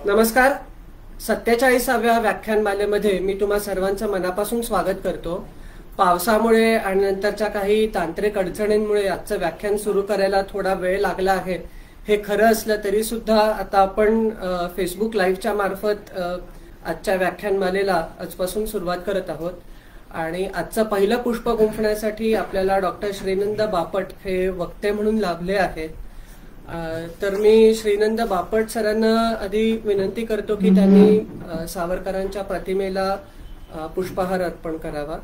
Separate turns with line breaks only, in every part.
नमस्कार. 47व्या व्याख्यानमालेमध्ये मी तुम्हा सर्वांचं मनापासून स्वागत करतो. पावसामुळे आणि नंतरच्या काही तांत्रिक अडचणींमुळे आजचं व्याख्यान सुरू करायला थोडा वेळ लागला आहे. हे खरं असलं तरी सुद्धा आता आपण फेसबुक लाईव्हच्या मार्फत आजच्या व्याख्यानमालेला आजपासून सुरुवात करत आहोत. आणि आजचं पहिलं पुष्प गुंफण्यासाठी आपल्याला डॉक्टर श्रीनंद बापट हे वक्ते म्हणून लाभले आहेत. तर मी श्रीनंद बापट सरांना आधी विनंती करतो की त्यांनी सावरकरांच्या प्रतिमेला पुष्पहार अर्पण करावा.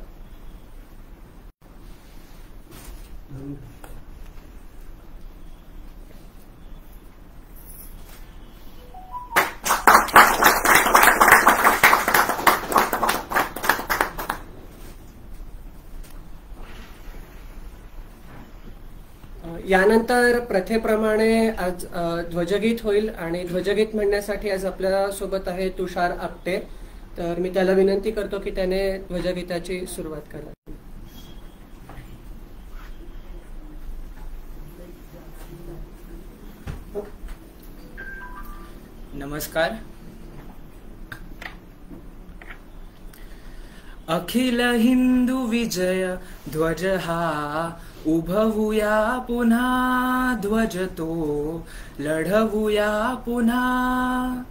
यानंतर प्रथेप्रमाणे आज ध्वजगीत होईल आणि ध्वजगीत म्हणण्यासाठी आज आपल्या सोबत आहे तुषार आपटे. तर मी त्याला विनंती करतो की त्याने ध्वजगीताची सुरुवात करा.
नमस्कार. अखिल हिंदू विजय ध्वज हा उभवूया पुन्हा, ध्वज तो लढवूया पुन्हा.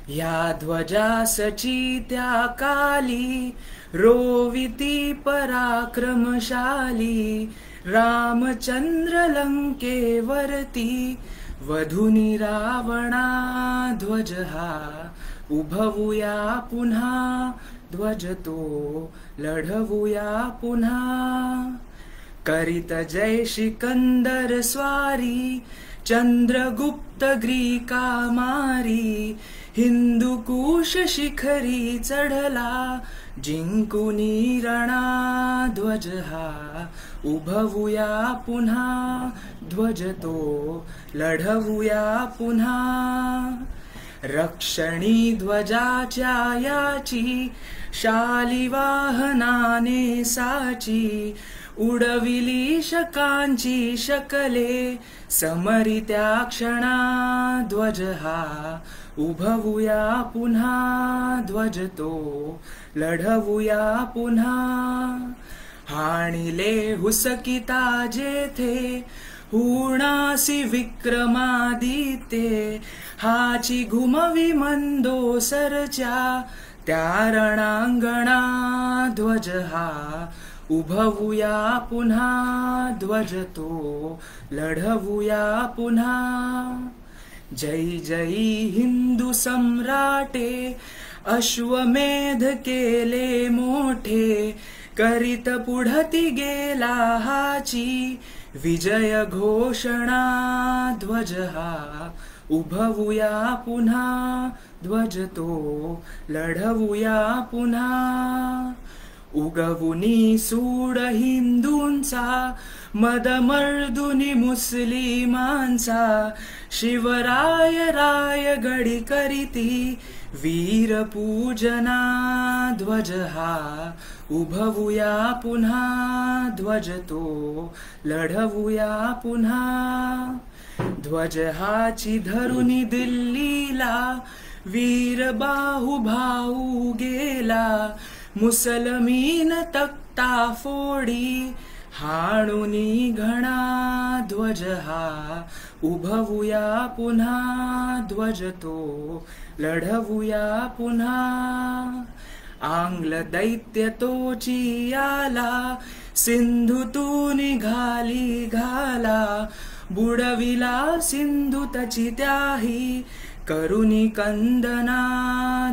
या ध्वजासची त्या काली रोविती पराक्रमशाली. रामचंद्र लंकेवरती वधुनी रावणा. ध्वज हा उभवूया पुन्हा, ध्वज तो लढवूया पुन्हा. करीत जय सिकंदर स्वारी, चंद्रगुप्त ग्रीका मारी. हिंदुकुश शिखरी चढला, जिंकुनी रणा. ध्वज हा उभवूया पुन्हा, ध्वज तो लढवूया पुन्हा. रक्षणी ध्वजाच्या याची, शालिवाहनाने साची. उडविली शकांची शकले, समरित्या क्षणा. ध्वज हा उभवूया पुन्हा, ध्वज तो लढवूया पुन्हा. हाणिले हुसकिता जेथे, हुणासी विक्रमादित्ये. हाची घुमवी मंदोसरच्या, त्या रणांगणा. ध्वज हा उभवूया पुन्हा, ध्वज तो लढवूया पुन्हा. जय जय हिंदू सम्राटे, अश्वमेध केले मोठे. करीत पुढती गेला हाची, विजय घोषणा. ध्वज हा उभवूया पुन्हा, ध्वज तो लढवूया पुन्हा. उगवुनी सूड हिंदूंचा, मदमर्दुनी मुस्लिमांचा. शिवराय रायगडी करीती वीर पूजना. ध्वज हा उभवूया पुन्हा, ध्वज तो लढवूया पुन्हा. ध्वज हाची धरुनी दिल्लीला, वीर बाहू भाऊ गेला. मुसलमीन तक्ता फोडी, हाणुनी घणा. ध्वज हा उभवूया पुन्हा, ध्वज तो लढवूया पुन्हा. आंग्ल दैत्य तोची आला, सिंधुतून निघाली घाला. बुडविला सिंधू तची त्याही, करुणी कंदना.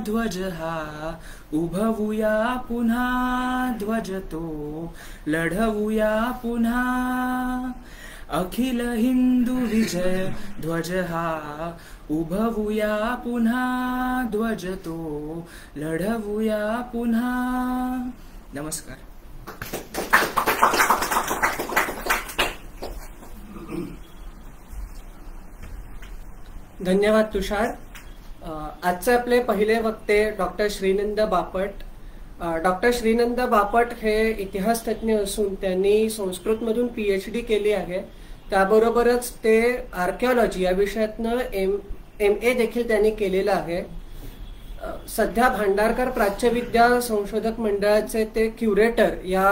ध्वज हा उभवूया पुन्हा, ध्वज तो लढवूया पुन्हा. अखिल हिंदू विजय ध्वज हा उभवूया पुन्हा, ध्वज तो लढवूया पुन्हा. नमस्कार.
धन्यवाद तुषार. आजचे आपले पहिले वक्ते डॉक्टर श्रीनंद बापट. डॉक्टर श्रीनंद बापट हे इतिहास तज्ञ असून त्यांनी संस्कृतमधून PhD केली आहे. त्याबरोबरच ते आर्किओलॉजी या विषयातनं MA देखील त्यांनी केलेलं आहे. सध्या भांडारकर प्राच्यविद्या संशोधक मंडळाचे ते क्युरेटर या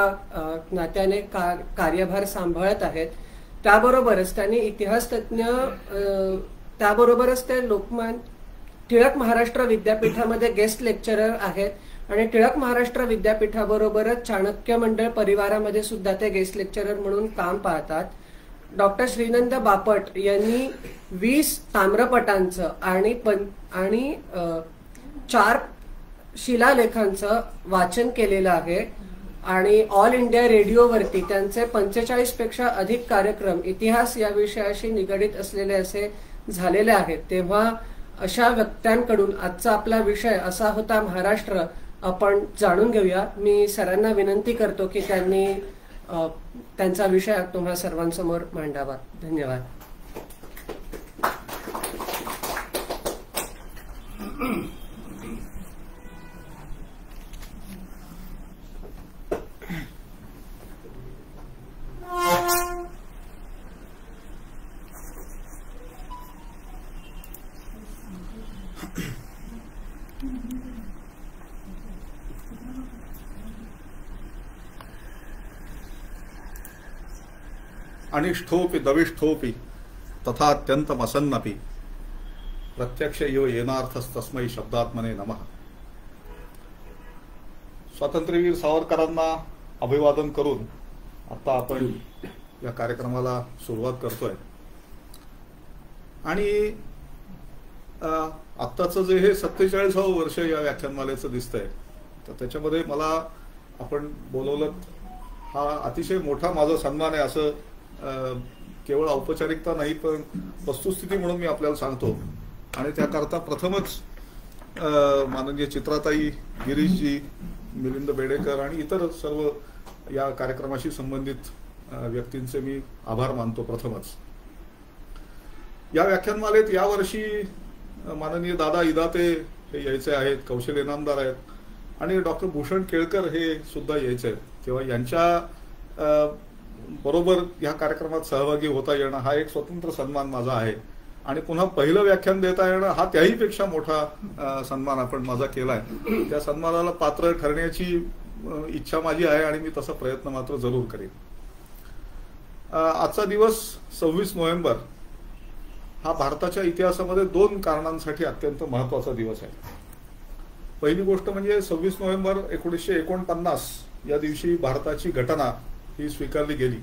नात्याने कार्यभार सांभाळत आहेत. त्याबरोबरच त्यांनी इतिहास तज्ज्ञ, त्याबरोबरच ते लोकमान्य टिळक महाराष्ट्र विद्यापीठामध्ये गेस्ट लेक्चरर आहेत आणि टिळक महाराष्ट्र विद्यापीठाबरोबरच चाणक्य मंडळ परिवारामध्ये सुद्धा ते गेस्ट लेक्चरर म्हणून काम पाहतात. डॉक्टर श्रीनंद बापट यांनी 20 ताम्रपटांचं आणि 4 शिलालेखांचं वाचन केलेलं आहे आणि ऑल इंडिया रेडिओवरती त्यांचे 45 पेक्षा अधिक कार्यक्रम इतिहास या विषयाशी निगडीत असलेले असे झालेले आहेत. तेव्हा अशा व्यक्त्यांकडून आजचा आपला विषय असा होता महाराष्ट्र, आपण जाणून घेऊया. मी सरांना विनंती करतो की त्यांनी त्यांचा विषय तुम्हा सर्वांसमोर मांडावा. धन्यवाद.
अनिष्ठोपि दविष्ठोपि तथा अत्यंतमसन्नपि प्रत्यक्ष यो येनार्थस्तस्मै शब्दात्मने नमः. स्वातंत्र्यवीर सावरकरांना अभिवादन करून आता आपण या कार्यक्रमाला सुरुवात करतोय. आणि आत्ताचं जे हे 47वे वर्ष या व्याख्यानमालेचं दिसतंय, तर त्याच्यामध्ये मला आपण बोलवलं हा अतिशय मोठा माझा सन्मान आहे. असं केवळ औपचारिकता नाही, पण वस्तुस्थिती म्हणून मी आपल्याला सांगतो. आणि त्याकरता प्रथमच माननीय चित्राताई, गिरीशजी, मिलिंद बेडेकर आणि इतर सर्व या कार्यक्रमाशी संबंधित व्यक्तींचे मी आभार मानतो. प्रथमच या व्याख्यानमालेत यावर्षी माननीय दादा इदाते हे यायचे आहेत, कौशल इनामदार आहेत आणि डॉक्टर भूषण केळकर हे सुद्धा यायचे आहेत. तेव्हा यांच्या बरोबर या कार्यक्रमात सहभागी होता येणं हा एक स्वतंत्र सन्मान माझा आहे. आणि पुन्हा पहिलं व्याख्यान देता येणं हा त्याहीपेक्षा मोठा सन्मान आपण माझा केलाय. त्या सन्मानाला पात्र ठरण्याची इच्छा माझी आहे आणि मी तसा प्रयत्न मात्र जरूर करेन. आजचा दिवस 26 नोव्हेंबर हा भारताच्या इतिहासामध्ये 2 कारणांसाठी अत्यंत महत्वाचा दिवस आहे. पहिली गोष्ट म्हणजे 26 नोव्हेंबर 1949 या दिवशी भारताची घटना ही स्वीकारली गेली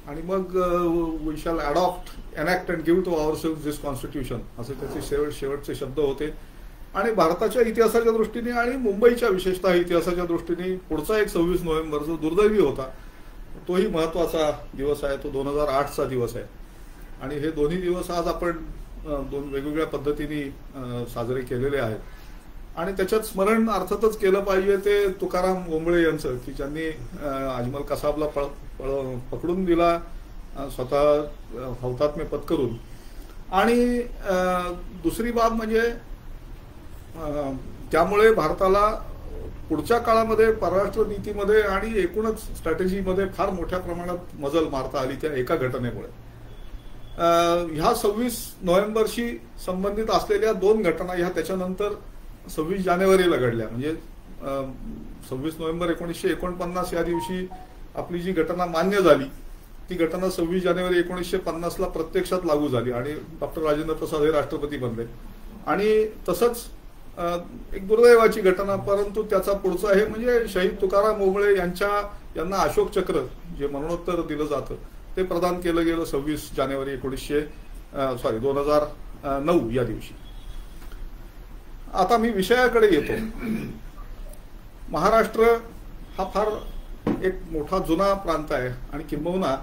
आणि मग we shall adopt, enact and give to ourselves this constitution असे त्याचे शेवटचे शब्द होते. आणि भारताच्या इतिहासाच्या दृष्टीने आणि मुंबईच्या विशेषतः इतिहासाच्या दृष्टीने पुढचा एक 26 नोव्हेंबर जो दुर्दैवी होता तोही महत्वाचा दिवस आहे. तो 2008चा दिवस आहे. आणि हे दोन्ही दिवस आज आपण 2 वेगवेगळ्या पद्धतीने साजरे केलेले आहेत. आणि त्याच्यात स्मरण अर्थातच केलं पाहिजे ते तुकाराम ओंबळे यांचं, की ज्यांनी अजमल कसाबला पकडून दिला, स्वतः हौतात्म्य पत्करून. आणि दुसरी बाब म्हणजे त्यामुळे भारताला पुढच्या काळामध्ये परराष्ट्र नीतीमध्ये आणि एकूणच स्ट्रॅटेजीमध्ये फार मोठ्या प्रमाणात मजल मारता आली त्या एका घटनेमुळे. ह्या 26 नोव्हेंबरशी संबंधित असलेल्या 2 घटना ह्या त्याच्यानंतर 26 जानेवारीला घडल्या. म्हणजे 26 नोव्हेंबर 1949 या दिवशी आपली जी घटना मान्य झाली ती घटना 26 जानेवारी 1950ला प्रत्यक्षात लागू झाली आणि डॉक्टर राजेंद्र प्रसाद हे राष्ट्रपती बनले. आणि तसंच एक दुर्दैवाची घटना, परंतु त्याचा पुढचा हे म्हणजे शहीद तुकाराम ओंबळे यांना अशोक चक्र जे मरणोत्तर दिलं जातं ते प्रदान केलं गेलं 26 जानेवारी 2009 या दिवशी. आता मी विषयाकडे येतो. महाराष्ट्र हा फार एक मोठा जुना प्रांत आहे आणि किंबहुना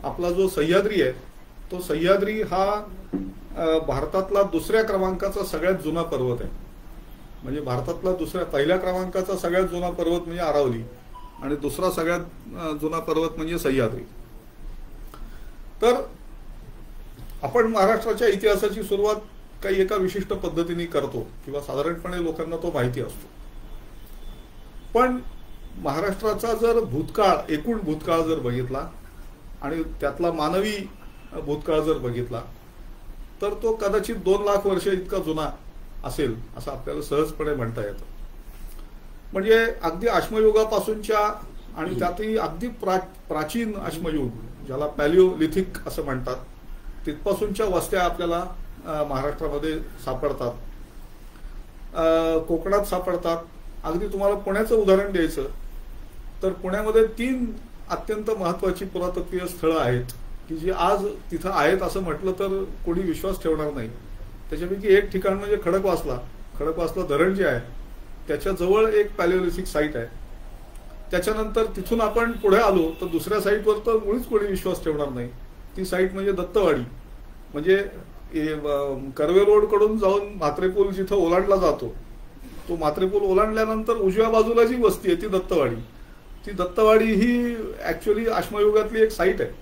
आपला जो सह्याद्री आहे तो सह्याद्री हा भारतातला 2ऱ्या क्रमांकाचा सगळ्यात जुना पर्वत आहे. म्हणजे भारतातला पहिल्या क्रमांकाचा सगळ्यात जुना पर्वत म्हणजे अरावली आणि दुसरा सगळ्यात जुना पर्वत म्हणजे सह्याद्री. तर आपण महाराष्ट्राच्या इतिहासाची सुरुवात काही एका विशिष्ट पद्धतीने करतो किंवा साधारणपणे लोकांना तो माहिती असतो. पण महाराष्ट्राचा जर भूतकाळ, एकूण भूतकाळ जर बघितला आणि त्यातला मानवी भूतकाळ जर बघितला तर तो कदाचित 2 लाख वर्ष इतका जुना असेल असं आपल्याला सहजपणे म्हणता येतं. म्हणजे अगदी अश्मयुगापासूनच्या आणि त्यातही अगदी प्राचीन अश्मयुग, ज्याला पॅलिओलिथिक असं म्हणतात, तिथपासूनच्या वस्त्या आपल्याला महाराष्ट्रामध्ये सापडतात, कोकणात सापडतात. अगदी तुम्हाला पुण्याचं उदाहरण द्यायचं तर पुण्यामध्ये 3 अत्यंत महत्वाची पुरातत्वीय स्थळं आहेत की जी आज तिथं आहेत असं म्हटलं तर कोणी विश्वास ठेवणार नाही. त्याच्यापैकी एक ठिकाण म्हणजे खडकवासला धरण जे आहे त्याच्या जवळ एक पॅलिओलिथिक साईट आहे. त्याच्यानंतर तिथून आपण पुढे आलो तर दुसऱ्या साईटवर तर मुळीच कोणी विश्वास ठेवणार नाही. ती साईट म्हणजे दत्तवाडी. म्हणजे कर्वे रोड कडून जाऊन म्हात्रे पूल जिथं ओलांडला जातो, तो म्हात्रे पूल ओलांडल्यानंतर उजव्या बाजूला जी वस्ती आहे ती दत्तवाडी. ती दत्तवाडी ही ऍक्च्युअली अश्मयुगातली एक साईट आहे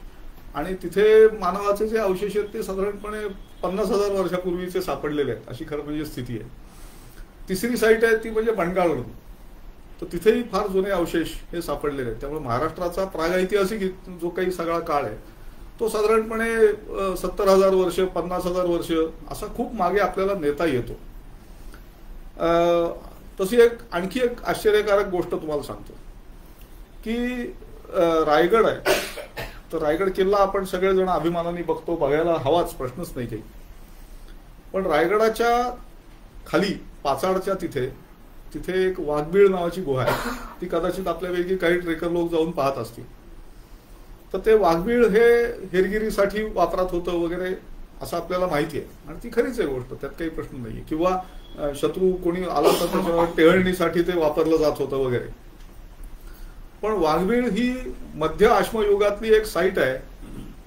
आणि तिथे मानवाचे जे अवशेष आहेत ते साधारणपणे 50,000 वर्षापूर्वीचे सापडलेले आहेत, अशी खरं म्हणजे स्थिती आहे. तिसरी साईट आहे ती म्हणजे बनगाळ रोड. तर तिथेही फार जुने अवशेष हे सापडलेले आहेत. त्यामुळे महाराष्ट्राचा प्रागैतिहासिक जो काही सगळा काळ आहे तो साधारणपणे 70,000 वर्ष, 50,000 वर्ष असा खूप मागे आपल्याला नेता येतो. तशी आणखी एक आश्चर्यकारक गोष्ट तुम्हाला सांगतो की रायगड आहे, तर रायगड किल्ला आपण सगळेजण अभिमानाने बघतो, बघायला हवाच, प्रश्नच नाही काही. पण रायगडाच्या खाली पाचाडच्या तिथे एक वाघबीळ नावाची गुहा आहे. ती कदाचित आपल्यापैकी काही ट्रेकर लोक जाऊन पाहत असतील. तर ते वाघबीळ हे हेरगिरीसाठी वापरात होतं वगैरे असं आपल्याला माहिती आहे आणि ती खरीच आहे गोष्ट, त्यात काही प्रश्न नाहीये. किंवा शत्रू कोणी आला तर त्याच्यावर टेहळणीसाठी ते वापरलं जात होतं वगैरे. पण वाघबीळ ही मध्य अश्मयुगातली एक साईट आहे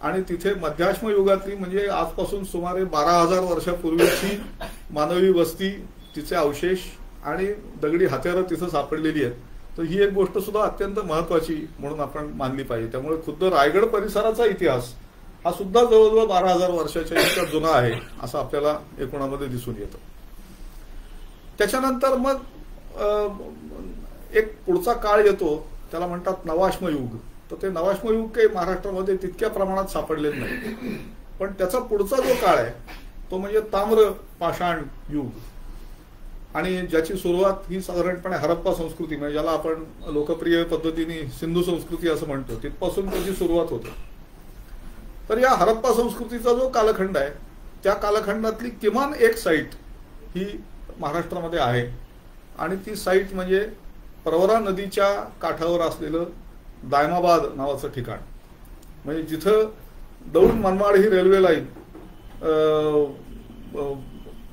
आणि तिथे मध्य अश्मयुगातली म्हणजे आजपासून सुमारे 12,000 वर्षापूर्वीची मानवी वस्ती, तिचे अवशेष आणि दगडी हत्यारं तिथं सापडलेली आहेत. तर ही एक गोष्ट सुद्धा अत्यंत महत्वाची म्हणून आपण मानली पाहिजे. त्यामुळे खुद्द रायगड परिसराचा इतिहास हा सुद्धा जवळजवळ 12,000 वर्षाच्या इतका जुना आहे असं आपल्याला एकूणामध्ये दिसून येतं. त्याच्यानंतर मग एक पुढचा काळ येतो, त्याला म्हणतात नवाश्मयुग. तर ते नवाश्मयुग काही महाराष्ट्रामध्ये तितक्या प्रमाणात सापडलेलं नाही. पण त्याचा पुढचा जो काळ आहे तो म्हणजे ताम्र पाषाण युग आणि ज्याची सुरुवात ही साधारणपणे हरप्पा संस्कृती, म्हणजे ज्याला आपण लोकप्रिय पद्धतीने सिंधू संस्कृती असं म्हणतो, तिथपासून त्याची सुरुवात होते. तर या हरप्पा संस्कृतीचा जो कालखंड आहे त्या कालखंडातली किमान एक साईट ही महाराष्ट्रामध्ये आहे आणि ती साईट म्हणजे प्रवरा नदीच्या काठावर असलेलं दायमाबाद नावाचं ठिकाण. म्हणजे जिथं दौंड मनमाड ही रेल्वे लाईन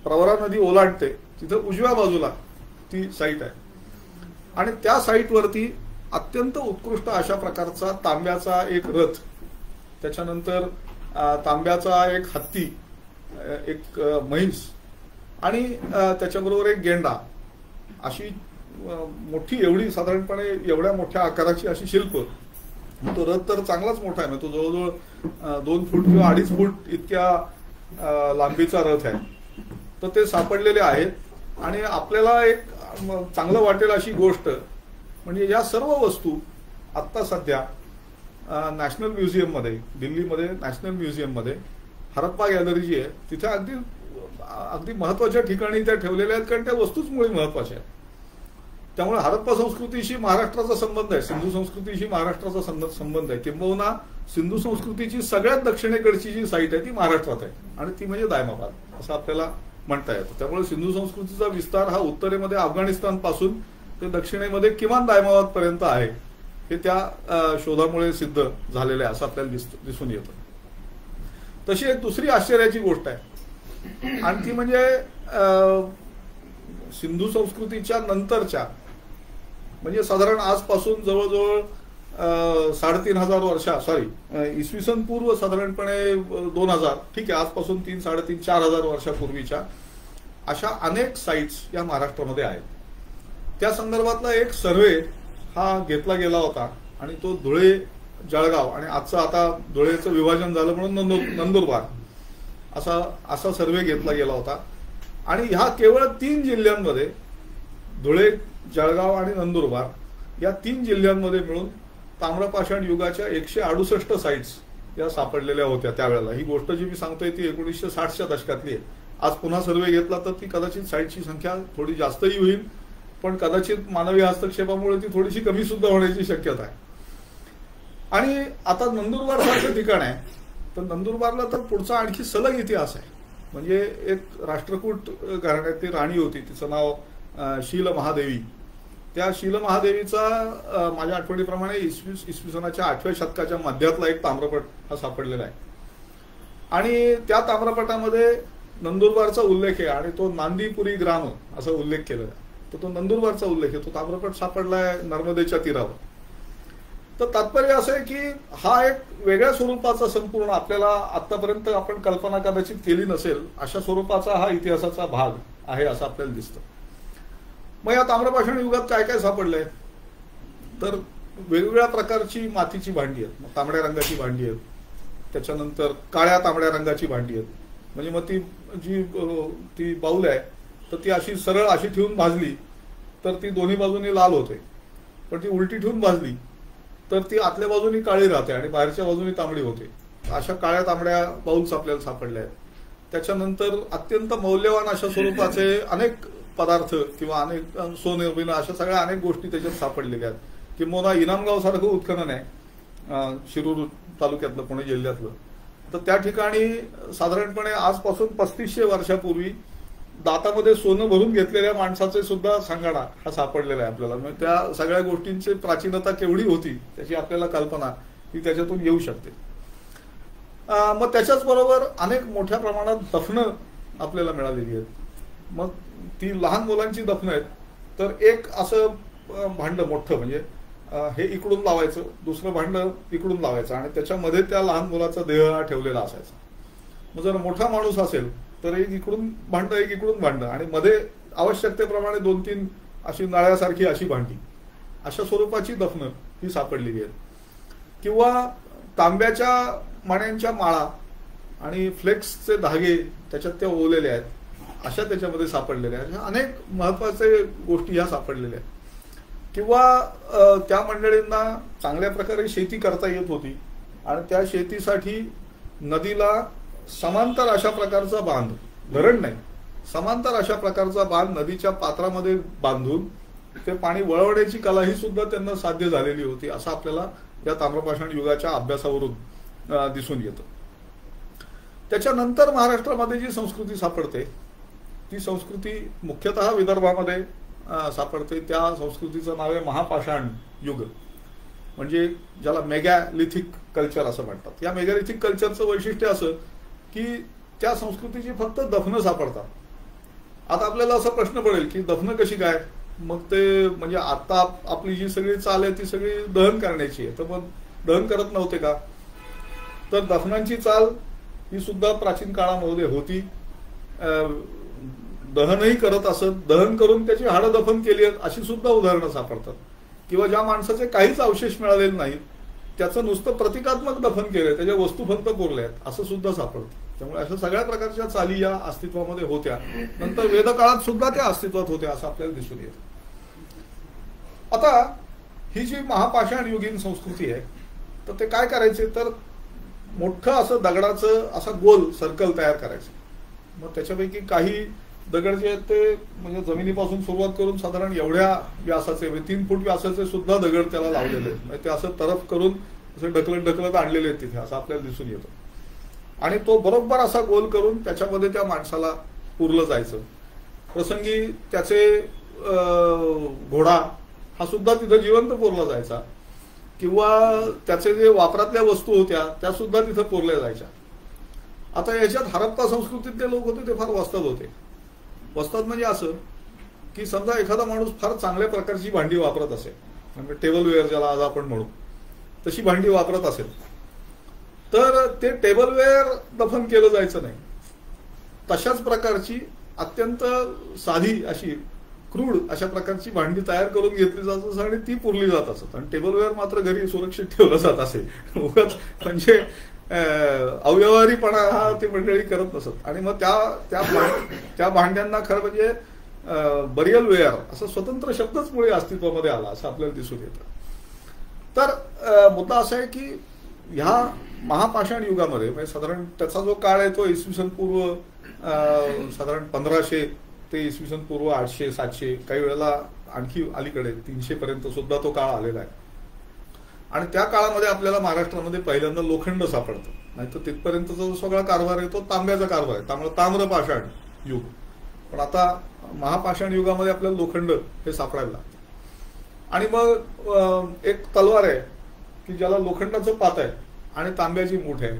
प्रवरा नदी ओलांडते तिथं उजव्या बाजूला ती साईट आहे आणि त्या साईटवरती अत्यंत उत्कृष्ट अशा प्रकारचा तांब्याचा एक रथ, त्याच्यानंतर तांब्याचा एक हत्ती, एक म्हैस आणि त्याच्याबरोबर एक गेंडा, अशी मोठी एवढी साधारणपणे एवढ्या मोठ्या आकाराची अशी शिल्प. तो रथ तर चांगलाच मोठा आहे, तो जवळजवळ 2 फूट किंवा 2.5 फूट इतक्या लांबीचा रथ आहे. तर ते सापडलेले आहेत आणि आपल्याला एक चांगलं वाटेल अशी गोष्ट म्हणजे या सर्व वस्तू आत्ता सध्या नॅशनल म्युझियम मध्ये, दिल्लीमध्ये नॅशनल म्युझियम मध्ये हरप्पा गॅलरी जी आहे तिथे अगदी महत्वाच्या ठिकाणी त्या ठेवलेल्या आहेत, कारण त्या वस्तूच मुळे महत्वाच्या आहेत. त्यामुळे हरप्पा संस्कृतीशी महाराष्ट्राचा संबंध आहे, सिंधू संस्कृतीशी महाराष्ट्राचा संबंध आहे. किंबहुना सिंधू संस्कृतीची सगळ्यात दक्षिणेकडची जी साईट आहे ती महाराष्ट्रात आहे आणि ती म्हणजे दायमाबाद असं आपल्याला म्हणता येतं. त्यामुळे सिंधू संस्कृतीचा विस्तार हा उत्तरेमध्ये अफगाणिस्तान पासून ते दक्षिणेमध्ये किमान दायमाबाद पर्यंत आहे, हे त्या शोधामुळे सिद्ध झालेलं आहे असं आपल्याला दिसून येतं. तशी एक दुसरी आश्चर्याची गोष्ट आहे आणि ती म्हणजे सिंधू संस्कृतीच्या नंतरच्या म्हणजे साधारण आजपासून जवळजवळ 3,500 इसवी सन पूर्व साधारणपणे 2000, ठीक आहे, आजपासून 3,500-4,000 वर्षापूर्वीच्या अशा अनेक साईट्स या महाराष्ट्रामध्ये आहेत. त्या संदर्भातला एक सर्वे हा घेतला गेला होता आणि तो धुळे, जळगाव आणि आजचं आता धुळेचं विभाजन झालं म्हणून नंदुरबार असा सर्वे घेतला गेला होता आणि ह्या केवळ 3 जिल्ह्यांमध्ये, धुळे, जळगाव आणि नंदुरबार या 3 जिल्ह्यांमध्ये मिळून ताम्रपाषाण युगाच्या 168 साईट्स या सापडलेल्या होत्या त्यावेळेला. ही गोष्ट जी मी सांगतोय ती 1960च्या दशकातली आहे. आज पुन्हा सर्वे घेतला तर ती कदाचित साईटची संख्या थोडी जास्तही होईल, पण कदाचित मानवी हस्तक्षेपामुळे ती थोडीशी कमी सुद्धा होण्याची शक्यता आहे. आणि आता नंदुरबार सारखं ठिकाण आहे, तर नंदुरबारला तर पुढचा आणखी सलग इतिहास आहे. म्हणजे एक राष्ट्रकूट घराण्यातली राणी होती, तिचं नाव शील महादेवी. त्या शील महादेवीचा माझ्या आठवणीप्रमाणे इसवी सनाच्या 8व्या शतकाच्या मध्यातला एक ताम्रपट हा सापडलेला आहे. आणि त्या ताम्रपटामध्ये नंदुरबारचा उल्लेख आहे आणि तो नांदीपुरी ग्राम असा उल्लेख केलेला आहे. तर तो नंदुरबारचा उल्लेख आहे. तो ताम्रपट सापडलाय नर्मदेच्या तीरावर. तर तात्पर्य असं आहे की हा एक वेगळ्या स्वरूपाचा संपूर्ण आपल्याला आतापर्यंत आपण कल्पना कदाचित केली नसेल अशा स्वरूपाचा हा इतिहासाचा भाग आहे असं आपल्याला दिसतं. मग या ताम्रपाषाण युगात काय काय सापडलंय, तर वेगवेगळ्या प्रकारची मातीची भांडी आहेत. मग तांबड्या रंगाची भांडी आहेत, त्याच्यानंतर काळ्या तांबड्या रंगाची भांडी आहेत. म्हणजे मग ती बाऊल आहे तर ती अशी सरळ अशी ठेवून भाजली तर ती दोन्ही बाजूनी लाल होते, पण ती उलटी ठेवून भाजली तर ती आतल्या बाजूनी काळी राहते आणि बाहेरच्या बाजूनी तांबडी होते. अशा काळ्या तांबड्या बाउल्स आपल्याला सापडल्या आहेत. त्याच्यानंतर अत्यंत मौल्यवान अशा स्वरूपाचे अनेक पदार्थ किंवा अनेक सोने बिनं अशा सगळ्या अनेक गोष्टी त्याच्यात सापडलेल्या आहेत. किंवा इनामगाव सारखं उत्खनन आहे शिरूर तालुक्यातलं, पुणे जिल्ह्यातलं. तर त्या ठिकाणी साधारणपणे आजपासून 3500 वर्षापूर्वी दातामध्ये सोनं भरून घेतलेल्या माणसाचे सुद्धा सांगाडा हा सापडलेला आहे आपल्याला. म्हणजे त्या सगळ्या गोष्टींची प्राचीनता केवढी होती त्याची आपल्याला कल्पना ही त्याच्यातून येऊ शकते. मग त्याच्याच बरोबर अनेक मोठ्या प्रमाणात दफनं आपल्याला मिळालेली आहेत. मग ती लहान मुलांची दफनं आहेत. तर एक असं भांड मोठं, म्हणजे हे इकडून लावायचं, दुसरं भांड इकडून लावायचं आणि त्याच्यामध्ये त्या लहान मुलाचा देह हा ठेवलेला असायचा. मग जर मोठा माणूस असेल तर एक इकडून भांड एक इकडून भांड आणि मध्ये आवश्यकतेप्रमाणे 2-3 अशी नळ्यासारखी अशी भांडी, अशा स्वरूपाची दफनं ही सापडलेली आहेत. किंवा तांब्याच्या मण्यांच्या माळा आणि फ्लेक्सचे धागे त्याच्यात त्या ओवलेले आहेत, अशा त्याच्यामध्ये सापडलेल्या आहेत. अनेक महत्वाचे गोष्टी ह्या सापडलेल्या आहेत. किंवा त्या मंडळींना चांगल्या प्रकारे शेती करता येत होती आणि त्या शेतीसाठी नदीला समांतर अशा प्रकारचा बांध, धरण नाही, समांतर अशा प्रकारचा बांध नदीच्या पात्रामध्ये बांधून ते पाणी वळवण्याची कला ही सुद्धा त्यांना साध्य झालेली होती, असं आपल्याला या ताम्रपाषाण युगाच्या अभ्यासावरून दिसून येतं. त्याच्यानंतर महाराष्ट्रामध्ये जी संस्कृती सापडते ती संस्कृती मुख्यतः विदर्भामध्ये सापडते. त्या संस्कृतीचं नाव आहे महापाषाण युग, म्हणजे ज्याला मेगॅलिथिक कल्चर असं म्हणतात. या मेगॅलिथिक कल्चरचं वैशिष्ट्य असं की त्या संस्कृतीची फक्त दफनं सापडतात. आता आपल्याला असा प्रश्न पडेल की दफनं कशी काय, मग ते म्हणजे आता आपली जी सगळी चाल आहे ती सगळी दहन करण्याची आहे, तर मग दहन करत नव्हते का? तर दफनांची चाल ही सुद्धा प्राचीन काळामध्ये होती. दहनही करत असत, दहन करून त्याची हाडं दफन केली आहेत अशी सुद्धा उदाहरणं सापडतात. किंवा ज्या माणसाचे काहीच अवशेष मिळालेले नाहीत त्याचं नुसतं प्रतिकात्मक दफन केलंय, त्याच्या वस्तू फक्त पुरल्या आहेत असं सुद्धा सापडतं. त्यामुळे अशा सगळ्या प्रकारच्या चाली या अस्तित्वामध्ये होत्या. नंतर वेदकाळात सुद्धा त्या अस्तित्वात होत्या असं आपल्याला दिसून येतं. आता ही जी महापाषाण युगीन संस्कृती आहे तर ते काय करायचे, तर मोठं असं दगडाचं असा गोल सर्कल तयार करायचं. मग त्याच्यापैकी काही दगड जे आहेत ते म्हणजे जमिनीपासून सुरुवात करून साधारण एवढ्या व्यासाचे, 3 फूट व्यासाचे सुद्धा दगड त्याला लावलेले आहेत. म्हणजे ते असं तरफ करून असे ढकलत आणलेले आहेत तिथे, असं आपल्याला दिसून येतं. आणि तो बरोबर असा गोल करून त्याच्यामध्ये त्या माणसाला पुरलं जायचं. प्रसंगी त्याचे घोडा हा सुद्धा तिथं जिवंत पुरला जायचा. किंवा त्याचे जे वापरातल्या वस्तू होत्या त्या सुद्धा तिथं पुरल्या जायच्या. आता याच्यात हरप्पा संस्कृतीतले लोक होते ते फार वस्ताद होते. वस्ताद म्हणजे असं की समजा एखादा माणूस फार चांगल्या प्रकारची भांडी वापरत असेल, म्हणजे टेबलवेअर ज्याला आज आपण म्हणू तशी भांडी वापरत असेल तर ते टेबलवेअर दफन केलं जायचं नाही. तशाच प्रकारची अत्यंत साधी अशी क्रूड अशा प्रकारची भांडी तयार करून घेतली जात असत आणि ती पुरली जात असत. आणि टेबलवेअर मात्र घरी सुरक्षित ठेवलं जात असेल. म्हणजे अव्यवहारीपणा हा ती मंडळी करत नसत. आणि मग त्या भांड्यांना खरं म्हणजे बरियल वेअर असं स्वतंत्र शब्दच मुळे अस्तित्वामध्ये आला असं आपल्याला दिसून येतं. तर मुद्दा असा आहे की ह्या महापाषाण युगामध्ये म्हणजे साधारण त्याचा जो काळ आहे तो इसवी सन पूर्व साधारण 1500 ते इसवी सन पूर्व 800 700 काही वेळेला आणखी अलीकडे 300 पर्यंत सुद्धा तो काळ आलेला आहे. आणि त्या काळामध्ये आपल्याला महाराष्ट्रामध्ये पहिल्यांदा लोखंड सापडतं. नाही तर तिथपर्यंतचा जो सगळा कारभार आहे तो तांब्याचा कारभार आहे, त्यामुळे ताम्रपाषाण युग. पण आता महापाषाण युगामध्ये आपल्याला लोखंड हे सापडायला लागतं. आणि मग एक तलवार आहे की ज्याला लोखंडाचं पात आहे आणि तांब्याची मूठ आहे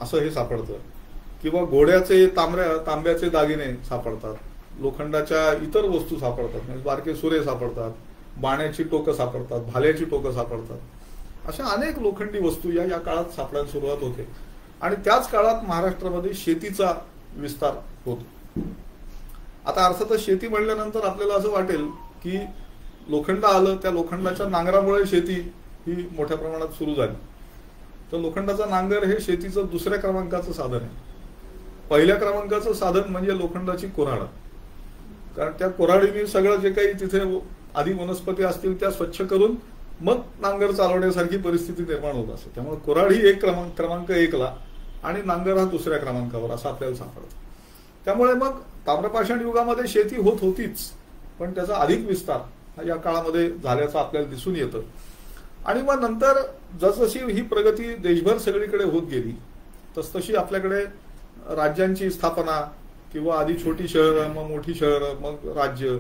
असं हे सापडतं. किंवा घोड्याचे तांब्याचे दागिने सापडतात, लोखंडाच्या इतर वस्तू सापडतात, म्हणजे बारके सुरे सापडतात, बाण्याची टोकं सापडतात, भाल्याची टोकं सापडतात. अशा अनेक लोखंडी वस्तू या काळात सापडायला सुरुवात होते. आणि त्याच काळात महाराष्ट्रामध्ये शेतीचा विस्तार होतो. आता अर्थातच शेती म्हणल्यानंतर आपल्याला असं वाटेल की लोखंड आलं, त्या लोखंडाच्या नांगरामुळे शेती ही मोठ्या प्रमाणात सुरू झाली. तर लोखंडाचा नांगर हे शेतीचं दुसऱ्या क्रमांकाचं साधन आहे. पहिल्या क्रमांकाचं साधन म्हणजे लोखंडाची कुऱ्हाड. कारण त्या कुऱ्हाडीने सगळं जे काही तिथे आधी वनस्पती असतील त्या स्वच्छ करून मग नांगर चालवण्यासारखी परिस्थिती निर्माण होत असते. त्यामुळे कुऱ्हाड ही क्रमांक 1ला आणि नांगर हा दुसऱ्या क्रमांकावर असं आपल्याला सापडतं. त्यामुळे मग ताम्रपाषाण युगामध्ये शेती होत होतीच, पण त्याचा अधिक विस्तार या काळामध्ये झाल्याचं आपल्याला दिसून येतं. आणि मग नंतर जसजशी ही प्रगती देशभर सगळीकडे होत गेली तसतशी आपल्याकडे राज्यांची स्थापना किंवा आधी छोटी शहरं, मग मोठी शहरं, मग राज्य,